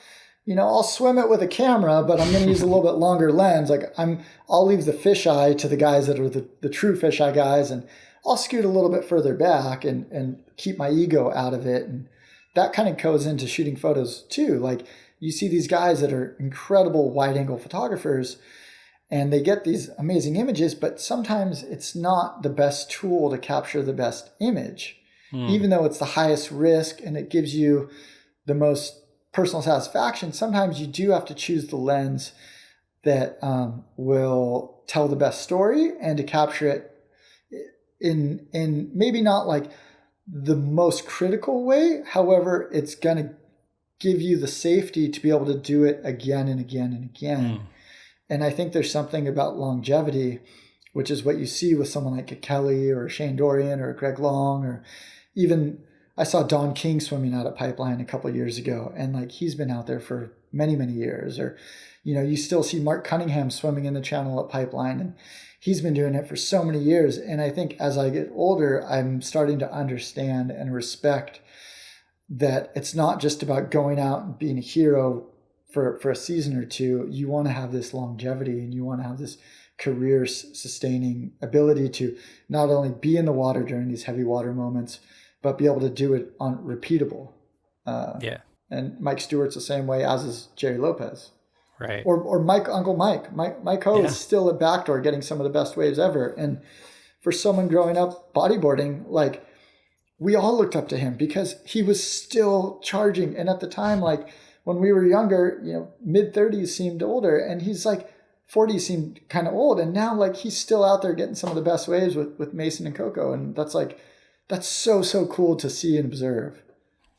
I'll swim it with a camera, but I'm going to use a little bit longer lens. Like I'll leave the fisheye to the guys that are the true fisheye guys, and I'll scoot a little bit further back and keep my ego out of it. And that kind of goes into shooting photos too. Like you see these guys that are incredible wide angle photographers and they get these amazing images, but sometimes it's not the best tool to capture the best image, even though it's the highest risk and it gives you the most personal satisfaction. Sometimes you do have to choose the lens that will tell the best story and to capture it in maybe not like the most critical way. However, it's going to give you the safety to be able to do it again and again and again. And I think there's something about longevity, which is what you see with someone like a Kelly or a Shane Dorian or a Greg Long, or even I saw Don King swimming out at Pipeline a couple of years ago, and like he's been out there for many, many years. Or, you still see Mark Cunningham swimming in the channel at Pipeline, and he's been doing it for so many years. And I think as I get older, I'm starting to understand and respect that it's not just about going out and being a hero for a season or two. You want to have this longevity and you want to have this career sustaining ability to not only be in the water during these heavy water moments, but be able to do it on repeatable. And Mike Stewart's the same way, as is Jerry Lopez. Right. Or Uncle Mike. Mike Ho is still at Backdoor getting some of the best waves ever. And for someone growing up bodyboarding, like we all looked up to him because he was still charging. And at the time, like when we were younger, mid-30s seemed older, and he's like 40 seemed kind of old. And now like he's still out there getting some of the best waves with Mason and Coco. And that's so cool to see and observe.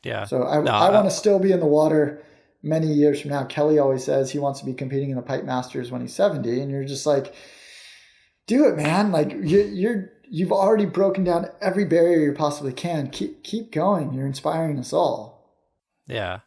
Yeah. So I want to still be in the water many years from now, Kelly always says he wants to be competing in the Pipe Masters when he's 70. And you're just like, do it, man. Like you've already broken down every barrier you possibly can. Keep going. You're inspiring us all. Yeah.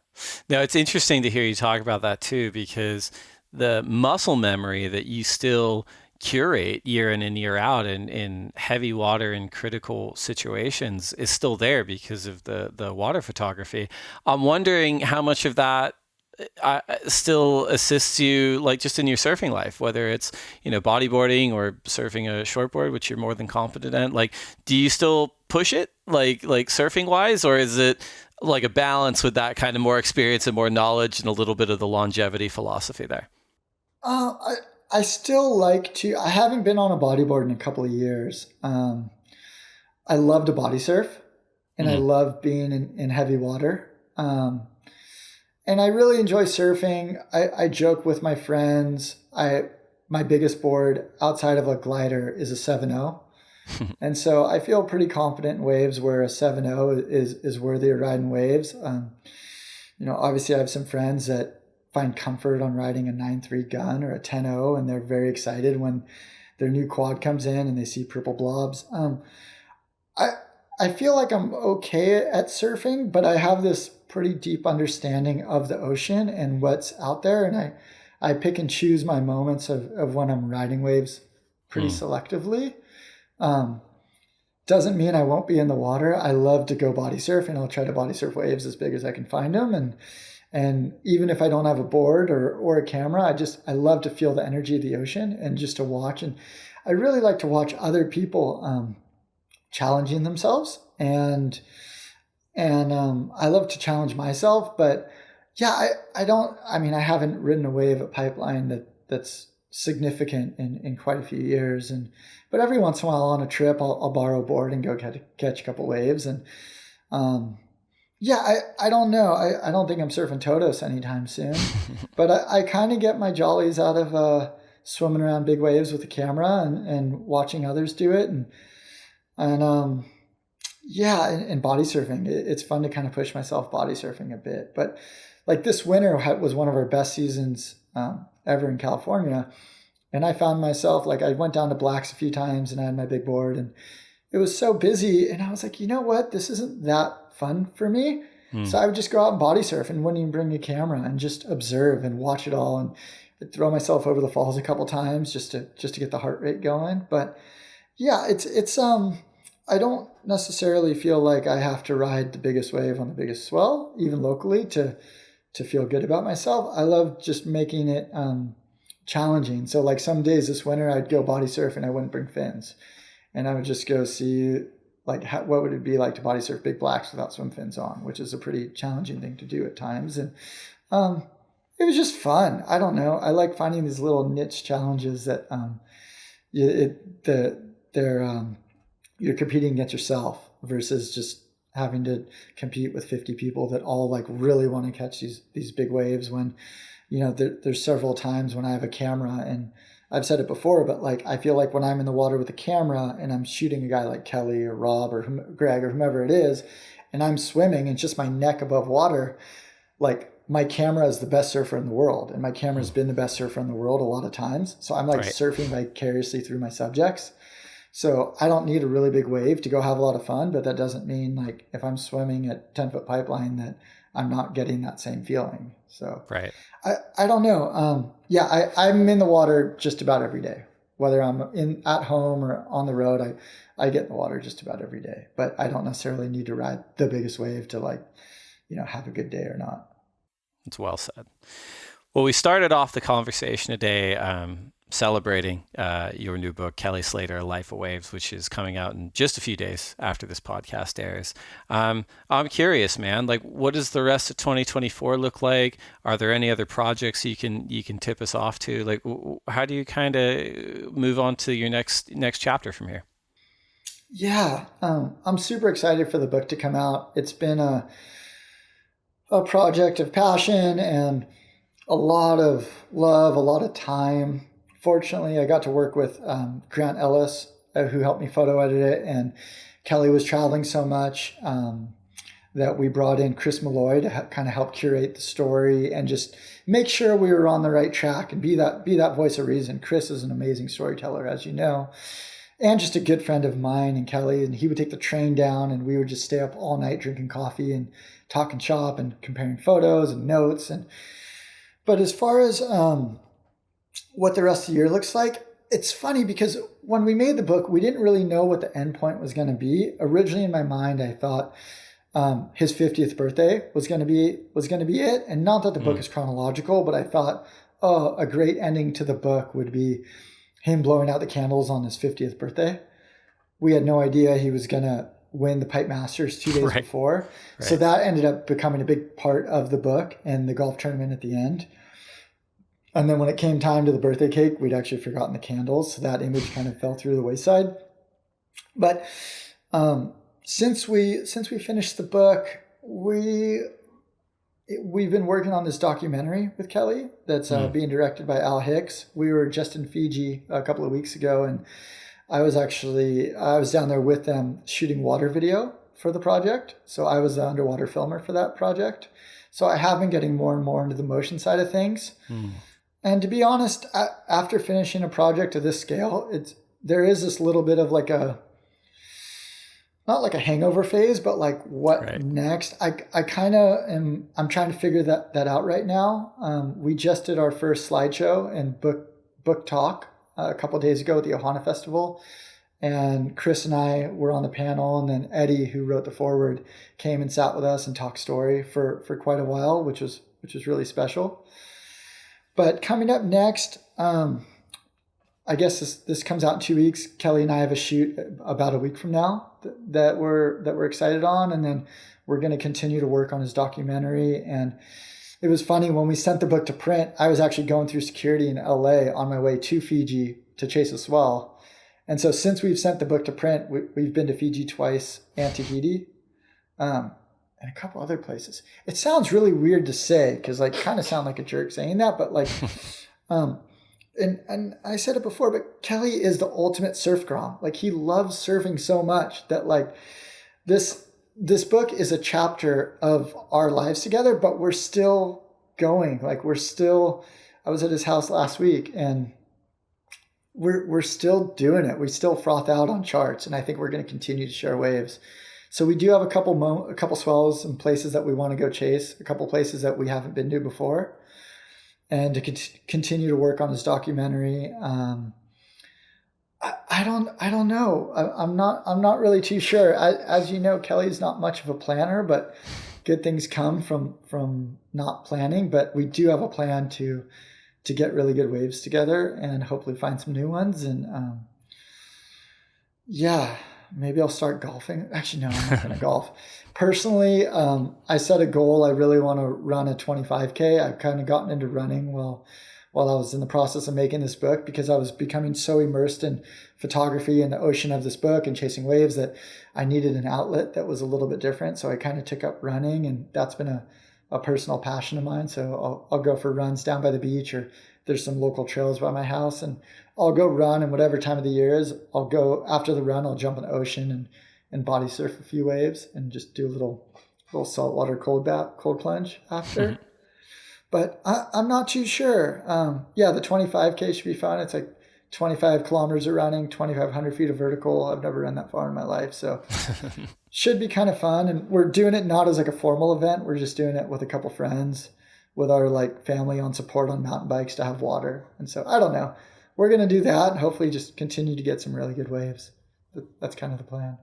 Now, it's interesting to hear you talk about that too, because the muscle memory that you still curate year in and year out in heavy water and critical situations is still there because of the water photography. I'm wondering how much of that still assists you, like just in your surfing life, whether it's, bodyboarding or surfing a shortboard, which you're more than competent at. Like, do you still push it like surfing wise, or is it like a balance with that kind of more experience and more knowledge and a little bit of the longevity philosophy there? I still like to. I haven't been on a bodyboard in a couple of years. I love to body surf, and I love being in heavy water. And I really enjoy surfing. I joke with my friends. My biggest board outside of a glider is a 7.0. And so I feel pretty confident in waves where a 7.0 is worthy of riding waves. Obviously I have some friends that find comfort on riding a 9.3 gun or a 10.0, and they're very excited when their new quad comes in and they see purple blobs. I feel like I'm okay at surfing, but I have this pretty deep understanding of the ocean and what's out there. And I pick and choose my moments of when I'm riding waves pretty selectively. Doesn't mean I won't be in the water. I love to go body surf, and I'll try to body surf waves as big as I can find them. And even if I don't have a board or a camera, I love to feel the energy of the ocean and just to watch. And I really like to watch other people challenging themselves, and I love to challenge myself. But yeah, I haven't ridden a wave at Pipeline that's significant in quite a few years. But every once in a while on a trip, I'll borrow a board and go catch a couple waves. And I don't know. I don't think I'm surfing Todos anytime soon, but I kind of get my jollies out of swimming around big waves with a camera and watching others do it. And body surfing. It's fun to kind of push myself body surfing a bit. But like this winter was one of our best seasons ever in California. And I found myself, like, I went down to Blacks a few times and I had my big board, and it was so busy. And I was like, you know what? This isn't that fun for me. So I would just go out and body surf and wouldn't even bring a camera and just observe and watch it all. And I'd throw myself over the falls a couple times just to get the heart rate going. But yeah, it's I don't necessarily feel like I have to ride the biggest wave on the biggest swell, even locally, to feel good about myself. I love just making it challenging. So like some days this winter, I'd go body surf and I wouldn't bring fins, and I would just go see like what would it be like to body surf big Blacks without swim fins on, which is a pretty challenging thing to do at times. And it was just fun. I don't know. I like finding these little niche challenges that you're competing against yourself versus just having to compete with 50 people that all like really want to catch these big waves. When there's several times when I have a camera, and I've said it before, but like I feel like when I'm in the water with a camera and I'm shooting a guy like Kelly or Rob or Greg or whomever it is, and I'm swimming and it's just my neck above water, like my camera is the best surfer in the world, and my camera's been the best surfer in the world a lot of times. So I'm like surfing vicariously through my subjects. So I don't need a really big wave to go have a lot of fun, but that doesn't mean like if I'm swimming at 10-foot Pipeline that I'm not getting that same feeling. So I don't know. I'm in the water just about every day, whether I'm at home or on the road. I get in the water just about every day, but I don't necessarily need to ride the biggest wave to have a good day or not. It's well said. Well, we started off the conversation today celebrating your new book, Kelly Slater, Life of Waves, which is coming out in just a few days after this podcast airs. I'm curious, man, like what does the rest of 2024 look like? Are there any other projects you can tip us off to? Like, how do you kind of move on to your next chapter from here? Yeah, I'm super excited for the book to come out. It's been a project of passion and a lot of love, a lot of time. Fortunately, I got to work with Grant Ellis, who helped me photo edit it, and Kelly was traveling so much that we brought in Chris Malloy to kind of help curate the story and just make sure we were on the right track and be that voice of reason. Chris is an amazing storyteller, as you know, and just a good friend of mine and Kelly. And he would take the train down and we would just stay up all night drinking coffee and talking shop and comparing photos and notes. But as far as what the rest of the year looks like, it's funny because when we made the book, we didn't really know what the end point was going to be. Originally in my mind, I thought his 50th birthday was going to be it. And not that the book is chronological, but I thought, a great ending to the book would be him blowing out the candles on his 50th birthday. We had no idea he was going to win the Pipe Masters 2 days before. Right. So that ended up becoming a big part of the book and the golf tournament at the end. And then when it came time to the birthday cake, we'd actually forgotten the candles. So that image kind of fell through the wayside. But since we finished the book, we've been working on this documentary with Kelly that's being directed by Al Hicks. We were just in Fiji a couple of weeks ago, and I was down there with them shooting water video for the project. So I was the underwater filmer for that project. So I have been getting more and more into the motion side of things. And to be honest, after finishing a project of this scale, there is this little bit of like not like a hangover phase, but like what next? I kind of I'm trying to figure that out right now. We just did our first slideshow and book talk a couple of days ago at the Ohana Festival. And Chris and I were on the panel, and then Eddie, who wrote the foreword, came and sat with us and talked story for quite a while, which was really special. But coming up next, I guess this comes out in 2 weeks. Kelly and I have a shoot about a week from now that we're excited on, and then we're going to continue to work on his documentary. And it was funny when we sent the book to print. I was actually going through security in LA on my way to Fiji to chase a swell, and so since we've sent the book to print, we've been to Fiji twice and Tahiti, and a couple other places. It sounds really weird to say because like kind of sound like a jerk saying that, but like. And I said it before, but Kelly is the ultimate surf grom. Like he loves surfing so much that like this book is a chapter of our lives together, but we're still going. Like I was at his house last week and we're still doing it. We still froth out on charts, and I think we're going to continue to share waves. So we do have a couple swells and places that we want to go chase, a couple places that we haven't been to before. And to continue to work on his documentary. I don't know. I'm not really too sure. As you know, Kelly's not much of a planner, but good things come from not planning. But we do have a plan to get really good waves together and hopefully find some new ones. And maybe I'll start golfing. Actually, no, I'm not going to golf. Personally, I set a goal. I really want to run a 25K. I've kind of gotten into running while I was in the process of making this book because I was becoming so immersed in photography and the ocean of this book and chasing waves that I needed an outlet that was a little bit different. So I kind of took up running, and that's been a personal passion of mine. So I'll go for runs down by the beach, or there's some local trails by my house, and I'll go run, and whatever time of the year is, I'll go after the run, I'll jump in the ocean and body surf a few waves and just do a little saltwater cold plunge after. But I'm not too sure. The 25K should be fun. It's like 25 kilometers of running, 2,500 feet of vertical. I've never run that far in my life. So should be kind of fun. And we're doing it not as like a formal event. We're just doing it with a couple friends, with our like family on support on mountain bikes to have water. And so I don't know. We're going to do that and hopefully just continue to get some really good waves. That's kind of the plan.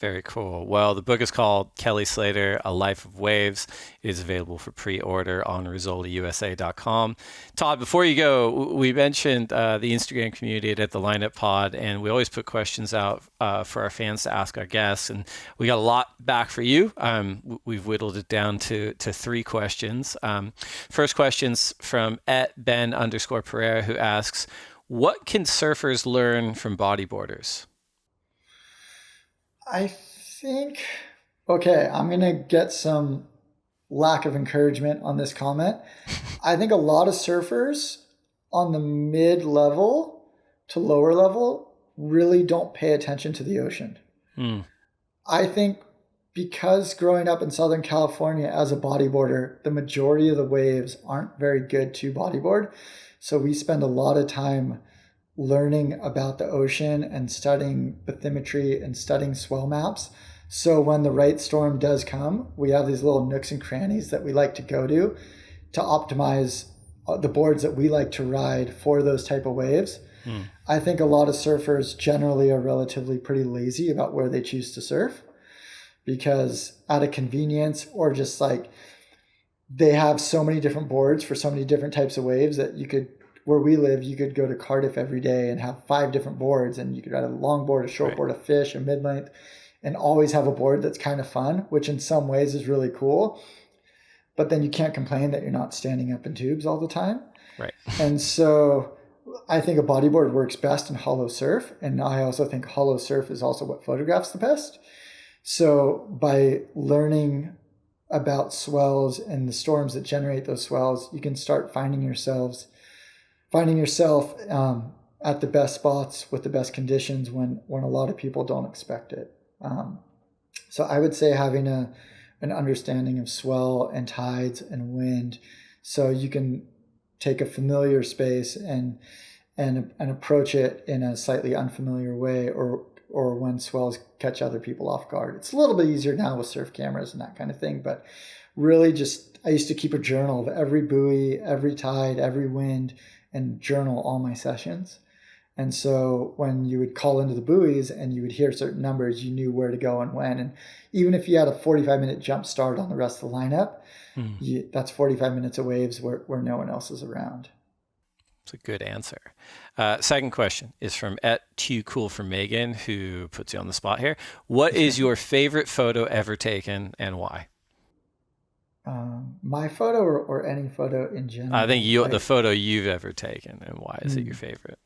Very cool. Well, the book is called Kelly Slater, A Life of Waves. It is available for pre-order on rizzoliusa.com. Todd, before you go, we mentioned the Instagram community at the Lineup Pod, and we always put questions out for our fans to ask our guests, and we got a lot back for you. We've whittled it down to 3 questions. First question's from @Ben_Pereira, who asks, what can surfers learn from bodyboarders? I think, okay, I'm going to get some lack of encouragement on this comment. I think a lot of surfers on the mid-level to lower level really don't pay attention to the ocean. I think because growing up in Southern California as a bodyboarder, the majority of the waves aren't very good to bodyboard. So we spend a lot of time learning about the ocean and studying bathymetry and studying swell maps. So when the right storm does come, we have these little nooks and crannies that we like to go to optimize the boards that we like to ride for those type of waves. I think a lot of surfers generally are relatively pretty lazy about where they choose to surf, because out of convenience, or just like they have so many different boards for so many different types of waves that where we live, you could go to Cardiff every day and have 5 different boards, and you could ride a longboard, a shortboard, a fish, a mid-length, and always have a board that's kind of fun, which in some ways is really cool. But then you can't complain that you're not standing up in tubes all the time. Right. And so I think a bodyboard works best in hollow surf. And I also think hollow surf is also what photographs the best. So by learning about swells and the storms that generate those swells, you can start finding yourself at the best spots with the best conditions when a lot of people don't expect it. So I would say having an understanding of swell and tides and wind, so you can take a familiar space and approach it in a slightly unfamiliar way, or when swells catch other people off guard. It's a little bit easier now with surf cameras and that kind of thing, but really I used to keep a journal of every buoy, every tide, every wind, and journal all my sessions. And so when you would call into the buoys and you would hear certain numbers, you knew where to go and when. And even if you had a 45-minute jump start on the rest of the lineup, that's 45 minutes of waves where no one else is around. It's a good answer. Second question is from @TooCoolForMegan, who puts you on the spot here. What is your favorite photo ever taken, and why? My photo or any photo in general? I think the photo you've ever taken, and why is it your favorite?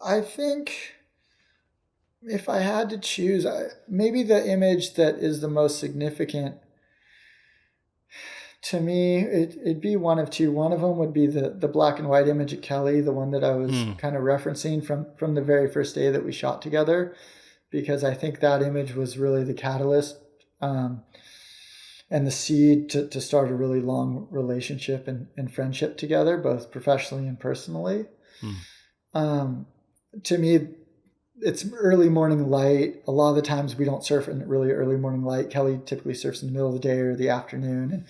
I think if I had to choose, maybe the image that is the most significant to me, it'd be one of two. One of them would be the black and white image of Kelly, the one that I was kind of referencing from the very first day that we shot together, because I think that image was really the catalyst and the seed to start a really long relationship and friendship together, both professionally and personally. To me, it's early morning light. A lot of the times we don't surf in really early morning light. Kelly typically surfs in the middle of the day or the afternoon.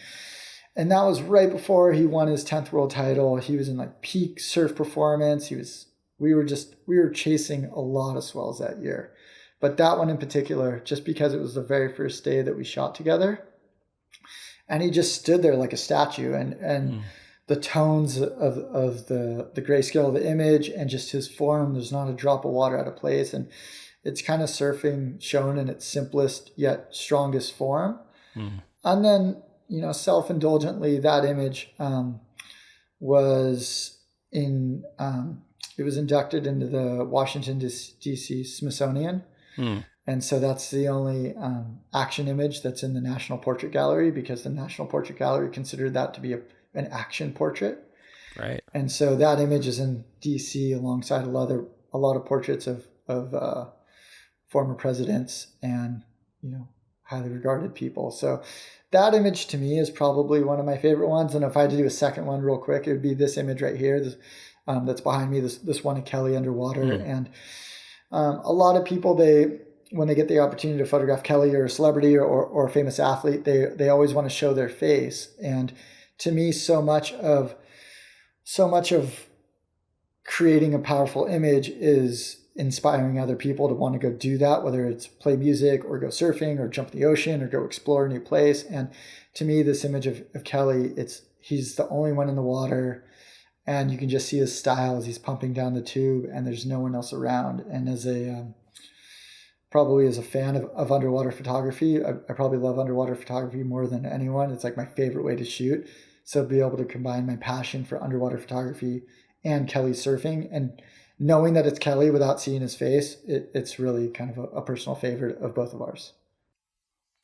And that was right before he won his 10th world title. He was in like peak surf performance. We were chasing a lot of swells that year. But that one in particular, just because it was the very first day that we shot together, and he just stood there like a statue, and the tones of the grayscale of the image and just his form, there's not a drop of water out of place. And it's kind of surfing shown in its simplest yet strongest form. And then, self-indulgently, that image was it was inducted into the Washington, D.C. Smithsonian. And so that's the only action image that's in the National Portrait Gallery, because the National Portrait Gallery considered that to be an action portrait. Right. And so that image is in DC alongside a lot of portraits of former presidents and, highly regarded people. So that image to me is probably one of my favorite ones. And if I had to do a second one real quick, it would be this image right here. That's behind me, this one of Kelly underwater. And a lot of people, when they get the opportunity to photograph Kelly or a celebrity or a famous athlete, they always want to show their face. And to me, so much of creating a powerful image is inspiring other people to want to go do that, whether it's play music or go surfing or jump in the ocean or go explore a new place. And to me, this image of Kelly, he's the only one in the water, and you can just see his style as he's pumping down the tube, and there's no one else around. And probably as a fan of underwater photography, I probably love underwater photography more than anyone. It's like my favorite way to shoot. So be able to combine my passion for underwater photography and Kelly surfing, and knowing that it's Kelly without seeing his face, it's really kind of a personal favorite of both of ours.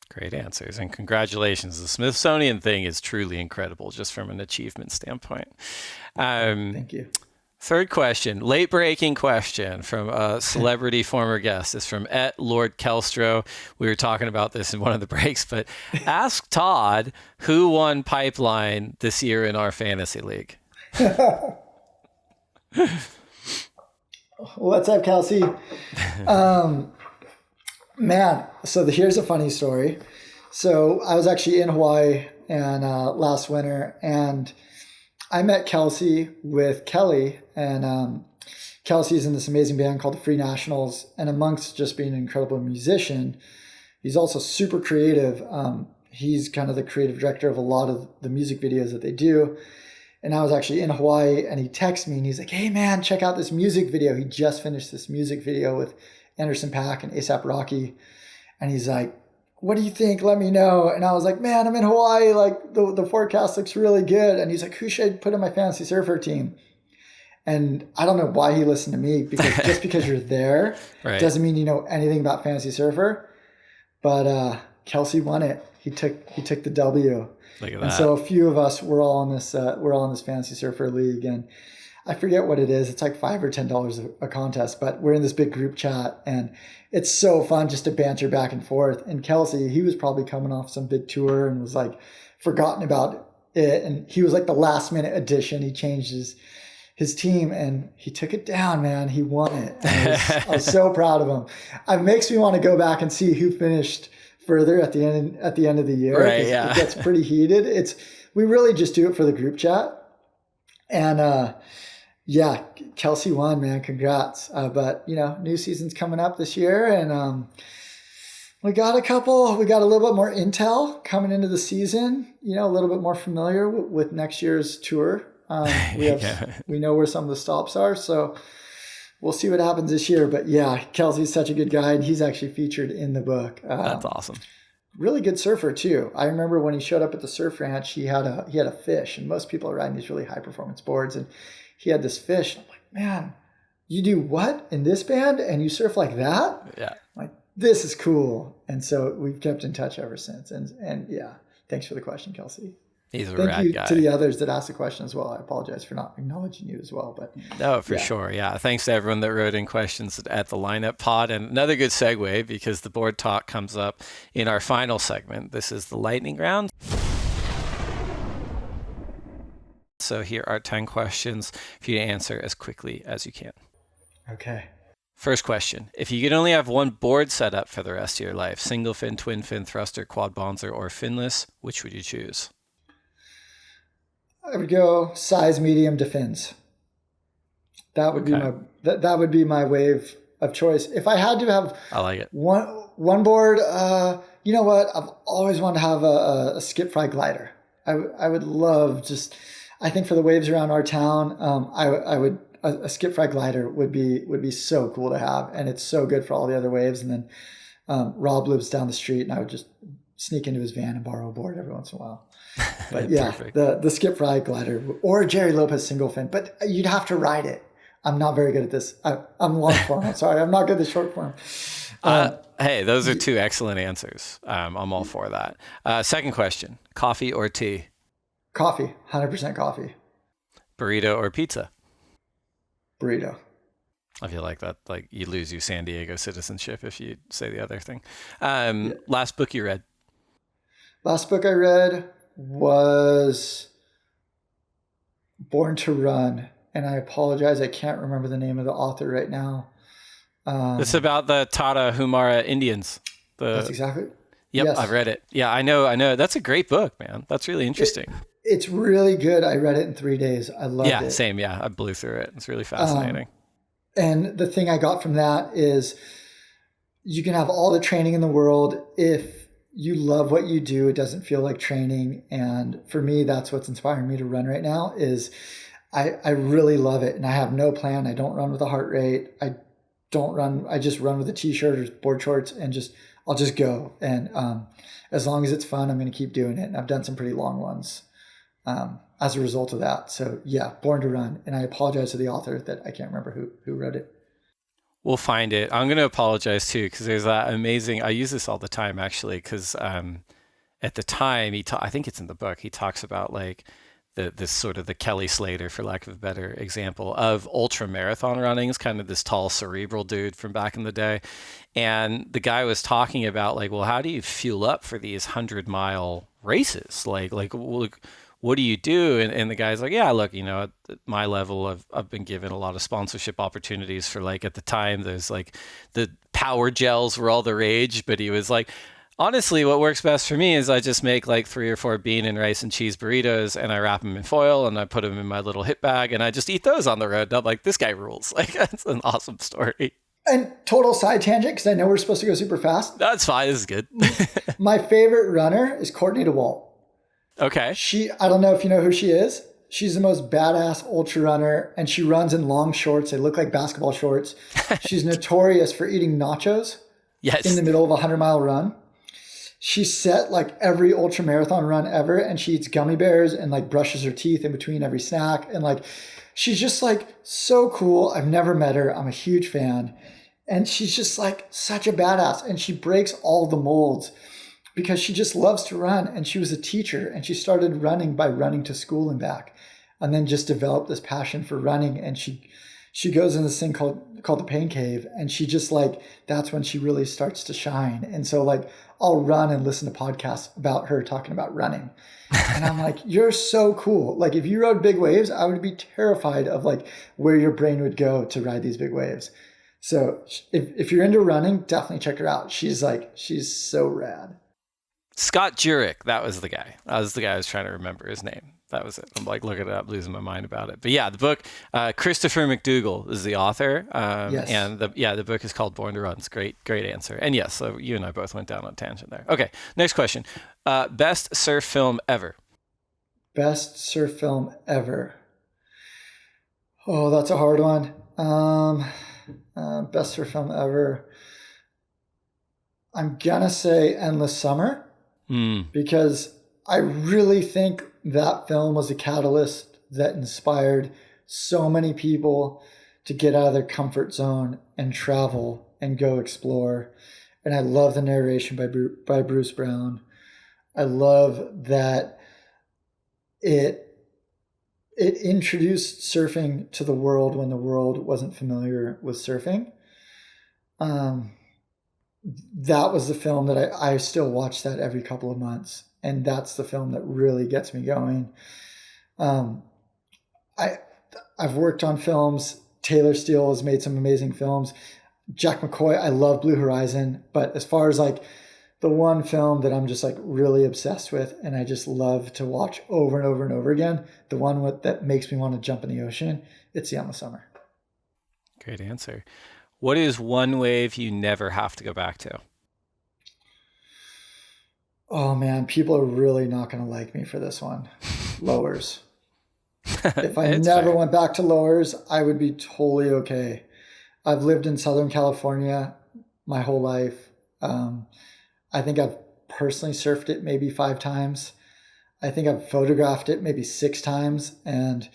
Great answers, and congratulations. The Smithsonian thing is truly incredible, just from an achievement standpoint. Thank you. Third question, late breaking question from a celebrity former guest. It's from Lord Kelstro. We were talking about this in one of the breaks, but ask Todd who won Pipeline this year in our fantasy league. What's up, Kelsey? Man, so here's a funny story. So I was actually in Hawaii and last winter, and I met Kelsey with Kelly, and Kelsey's in this amazing band called the Free Nationals, and amongst just being an incredible musician, he's also super creative. He's kind of the creative director of a lot of the music videos that they do. And I was actually in Hawaii, and he texted me, and he's like, hey man, check out this music video. He just finished this music video with Anderson .Paak and A$AP Rocky. And he's like, what do you think? Let me know. And I was like, man, I'm in Hawaii. Like the forecast looks really good. And he's like, who should I put in my fantasy surfer team? And I don't know why he listened to me, because just because you're there right. doesn't mean you know anything about fantasy surfer. But Kelsey won it. He took the W. Look at and that. so a few of us were all in this fantasy surfer league, and I forget what it is. It's like $5 or $10 a contest, but we're in this big group chat, and it's so fun just to banter back and forth. And Kelsey, he was probably coming off some big tour and was like forgotten about it, and he was like the last minute addition. He changed his team, and he took it down, man. He won it. I was so proud of him. It makes me want to go back and see who finished further at the end of the year. Right, yeah. It gets pretty heated. We really just do it for the group chat. And yeah, Kelsey won, man. Congrats. But new season's coming up this year, and we got a little bit more intel coming into the season, a little bit more familiar with next year's tour. We know where some of the stops are, so we'll see what happens this year. But yeah, Kelsey's such a good guy, and he's actually featured in the book. That's awesome. Really good surfer too. I remember when he showed up at the surf ranch, he had a fish, and most people are riding these really high performance boards, and he had this fish. I'm like, man, you do what in this band and you surf like that? Yeah. I'm like, this is cool. And so we've kept in touch ever since. And yeah, thanks for the question, Kelsey. He's a Thank rad you guy. to the others that asked the question as well. I apologize for not acknowledging you as well, but no, for sure. Yeah. Thanks to everyone that wrote in questions at the lineup pod. And another good segue, because the board talk comes up in our final segment. This is the lightning round. So here are 10 questions for you to answer as quickly as you can. Okay. First question. If you could only have one board set up for the rest of your life, single fin, twin fin, thruster, quad bonzer, or finless, which would you choose? I would go size medium to fins. That would be my wave of choice. If I had to have I like it. one board, you know what? I've always wanted to have a skip fry glider. I would love I think for the waves around our town, a skip fry glider would be so cool to have, and it's so good for all the other waves. And then Rob lives down the street, and I would just sneak into his van and borrow a board every once in a while. But yeah, the skip fry glider or Jerry Lopez single fin, but you'd have to ride it. I'm not very good at this. I'm long form. I'm sorry, I'm not good at the short form. Hey, those are two excellent answers. I'm all for that. Second question: coffee or tea? Coffee, 100% coffee. Burrito or pizza? Burrito. I feel like that, like you lose your San Diego citizenship if you say the other thing. Yeah. Last book you read? Last book I read was Born to Run, and I apologize, I can't remember the name of the author right now. It's about the Tarahumara Indians. That's exactly. Yep, yes. I've read it. Yeah, I know. That's a great book, man. That's really interesting. It's really good. I read it in 3 days. I loved it. Yeah, same. Yeah, I blew through it. It's really fascinating. And the thing I got from that is you can have all the training in the world. If you love what you do, it doesn't feel like training. And for me, that's what's inspiring me to run right now is I really love it. And I have no plan. I don't run with a heart rate. I just run with a t-shirt or board shorts and I'll just go. And as long as it's fun, I'm going to keep doing it. And I've done some pretty long ones as a result of that. So yeah, Born to Run. And I apologize to the author that I can't remember who wrote it. We'll find it. I'm going to apologize too, because there's that amazing, I use this all the time actually, because at the time, I think it's in the book, he talks about like this sort of the Kelly Slater, for lack of a better example, of ultra marathon running. Is kind of this tall cerebral dude from back in the day. And the guy was talking about like, well, how do you fuel up for these 100-mile races? What do you do? And the guy's like, yeah, look, at my level, I've been given a lot of sponsorship opportunities for like, at the time, there's like the power gels were all the rage, but he was like, honestly, what works best for me is I just make like 3 or 4 bean and rice and cheese burritos, and I wrap them in foil and I put them in my little hip bag and I just eat those on the road. And I'm like, this guy rules. Like, that's an awesome story. And total side tangent, because I know we're supposed to go super fast. That's fine. This is good. My favorite runner is Courtney DeWalt. Okay. I don't know if you know who she is. She's the most badass ultra runner, and she runs in long shorts. They look like basketball shorts. She's notorious for eating nachos in the middle of a 100-mile run. She set like every ultra marathon run ever, and she eats gummy bears and like brushes her teeth in between every snack. And like, she's just like so cool. I've never met her. I'm a huge fan. And she's just like such a badass, and she breaks all the molds because she just loves to run. And she was a teacher, and she started running by running to school and back, and then just developed this passion for running. And she goes in this thing called the pain cave, and she just like, that's when she really starts to shine. And so like, I'll run and listen to podcasts about her talking about running. And I'm like, you're so cool. Like, if you rode big waves, I would be terrified of like where your brain would go to ride these big waves. So if you're into running, definitely check her out. She's so rad. Scott Jurek, that was the guy. That was the guy I was trying to remember his name. That was it. I'm like looking it up, losing my mind about it. But yeah, the book, Christopher McDougall is the author. Yes. And the book is called Born to Run. It's great answer. And yes, so you and I both went down on a tangent there. Okay, next question. Best surf film ever? Best surf film ever. Oh, that's a hard one. Best surf film ever. I'm gonna say Endless Summer. Because I really think that film was a catalyst that inspired so many people to get out of their comfort zone and travel and go explore. And I love the narration by Bruce Brown. I love that it introduced surfing to the world when the world wasn't familiar with surfing. That was the film that I still watch that every couple of months. And that's the film that really gets me going. I've worked on films. Taylor Steele has made some amazing films. Jack McCoy, I love Blue Horizon. But as far as like the one film that I'm just like really obsessed with, and I just love to watch over and over and over again, the one that makes me want to jump in the ocean, it's The Endless Summer. Great answer. What is one wave you never have to go back to? Oh man, people are really not going to like me for this one. Lowers. If I never went back to lowers, I would be totally okay. I've lived in Southern California my whole life. I think I've personally surfed it maybe 5 times. I think I've photographed it maybe 6 times, and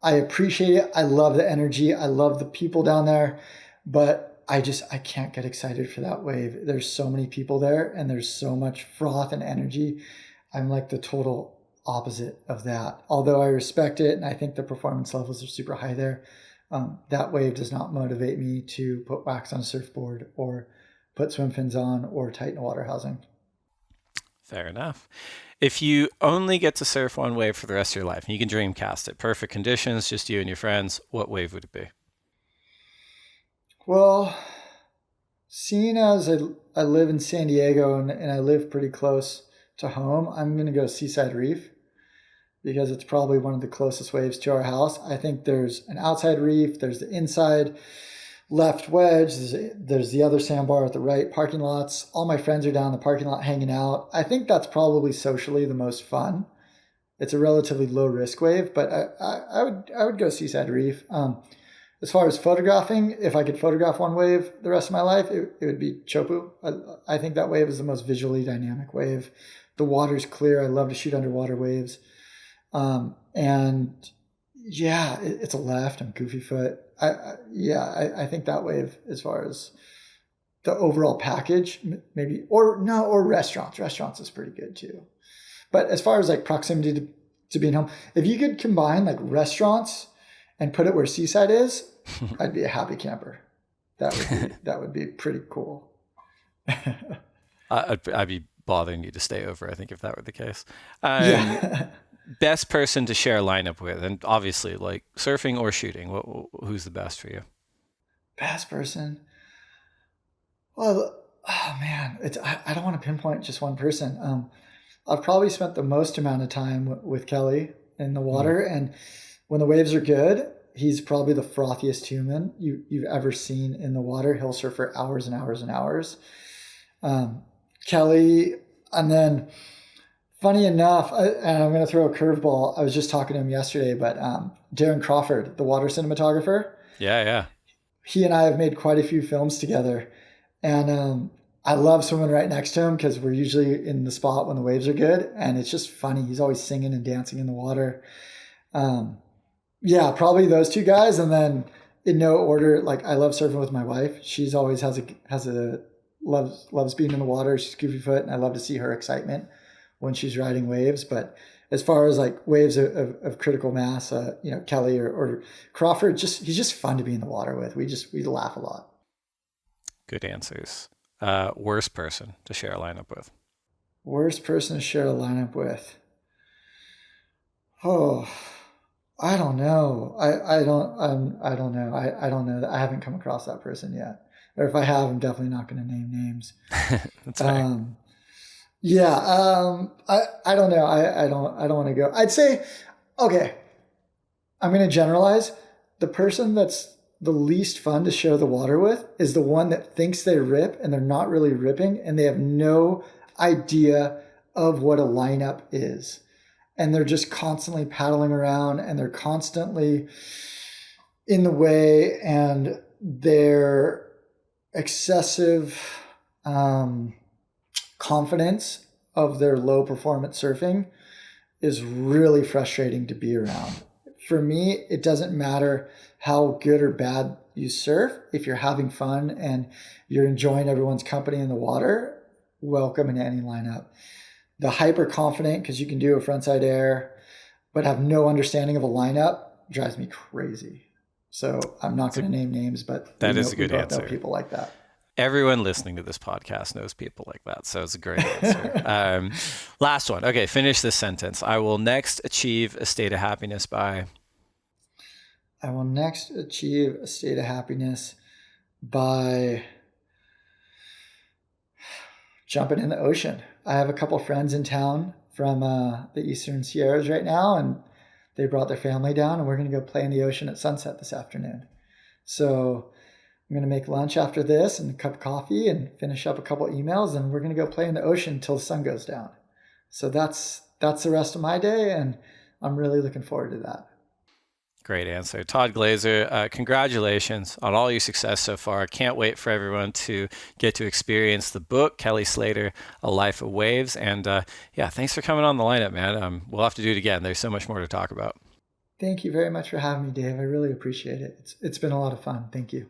I appreciate it. I love the energy. I love the people down there, but I can't get excited for that wave. There's so many people there, and there's so much froth and energy. I'm like the total opposite of that. Although I respect it, and I think the performance levels are super high there, that wave does not motivate me to put wax on a surfboard or put swim fins on or tighten a water housing. Fair enough. If you only get to surf one wave for the rest of your life, and you can dream cast it, perfect conditions, just you and your friends, what wave would it be? Well, seeing as I live in San Diego and I live pretty close to home, I'm going to go Seaside Reef because it's probably one of the closest waves to our house. I think there's an outside reef, there's the inside left wedge, there's the other sandbar at the right, parking lots. All my friends are down in the parking lot hanging out. I think that's probably socially the most fun. It's a relatively low risk wave, but I would go Seaside Reef. As far as photographing, if I could photograph one wave the rest of my life, it would be Chopu. I think that wave is the most visually dynamic wave. The water's clear. I love to shoot underwater waves. And yeah, it's a left. I'm goofy foot. I think that wave, as far as the overall package, maybe, or restaurants. Restaurants is pretty good too. But as far as like proximity to being home. If you could combine like restaurants and put it where seaside is, I'd be a happy camper. That would be pretty cool. I'd be bothering you to stay over, I think, if that were the case. Yeah. Best person to share a lineup with, and obviously like surfing or shooting, who's the best for you? Best person. Well, oh man, I don't want to pinpoint just one person. I've probably spent the most amount of time with Kelly in the water, and when the waves are good, he's probably the frothiest human you've ever seen in the water. He'll surf for hours and hours and hours. Kelly, and then funny enough, and I'm going to throw a curveball. I was just talking to him yesterday, but Darren Crawford, the water cinematographer. Yeah. He and I have made quite a few films together, and I love swimming right next to him because we're usually in the spot when the waves are good, and it's just funny. He's always singing and dancing in the water. Yeah, probably those two guys, and then in no order, like I love surfing with my wife. She's always loves being in the water. She's goofy foot, and I love to see her excitement when she's riding waves. But as far as like waves of critical mass, Kelly or Crawford, he's just fun to be in the water with. We laugh a lot. Good answers. Worst person to share a lineup with? Worst person to share a lineup with? Oh, I don't know. I don't know. I don't know. I haven't come across that person yet. Or if I have, I'm definitely not going to name names. That's fair. I don't know. I don't want to go. I'd say, okay, I'm going to generalize. The person that's the least fun to share the water with is the one that thinks they rip and they're not really ripping, and they have no idea of what a lineup is. And they're just constantly paddling around, and they're constantly in the way, and their excessive confidence of their low performance surfing is really frustrating to be around. For me, it doesn't matter how good or bad you surf. If you're having fun and you're enjoying everyone's company in the water, welcome in any lineup. The hyper confident, because you can do a frontside air, but have no understanding of a lineup, drives me crazy. So I'm not going to name names, but that is a good answer. Know people like that. Everyone listening to this podcast knows people like that, so it's a great answer. Last one. Okay, finish this sentence. I will next achieve a state of happiness by... I will next achieve a state of happiness by jumping in the ocean. I have a couple friends in town from the Eastern Sierras right now, and they brought their family down, and we're going to go play in the ocean at sunset this afternoon. So I'm going to make lunch after this and a cup of coffee and finish up a couple emails, and we're going to go play in the ocean until the sun goes down. So that's the rest of my day, and I'm really looking forward to that. Great answer. Todd Glaser, congratulations on all your success so far. Can't wait for everyone to get to experience the book, Kelly Slater, A Life of Waves. And thanks for coming on the lineup, man. We'll have to do it again. There's so much more to talk about. Thank you very much for having me, Dave. I really appreciate it. It's been a lot of fun. Thank you.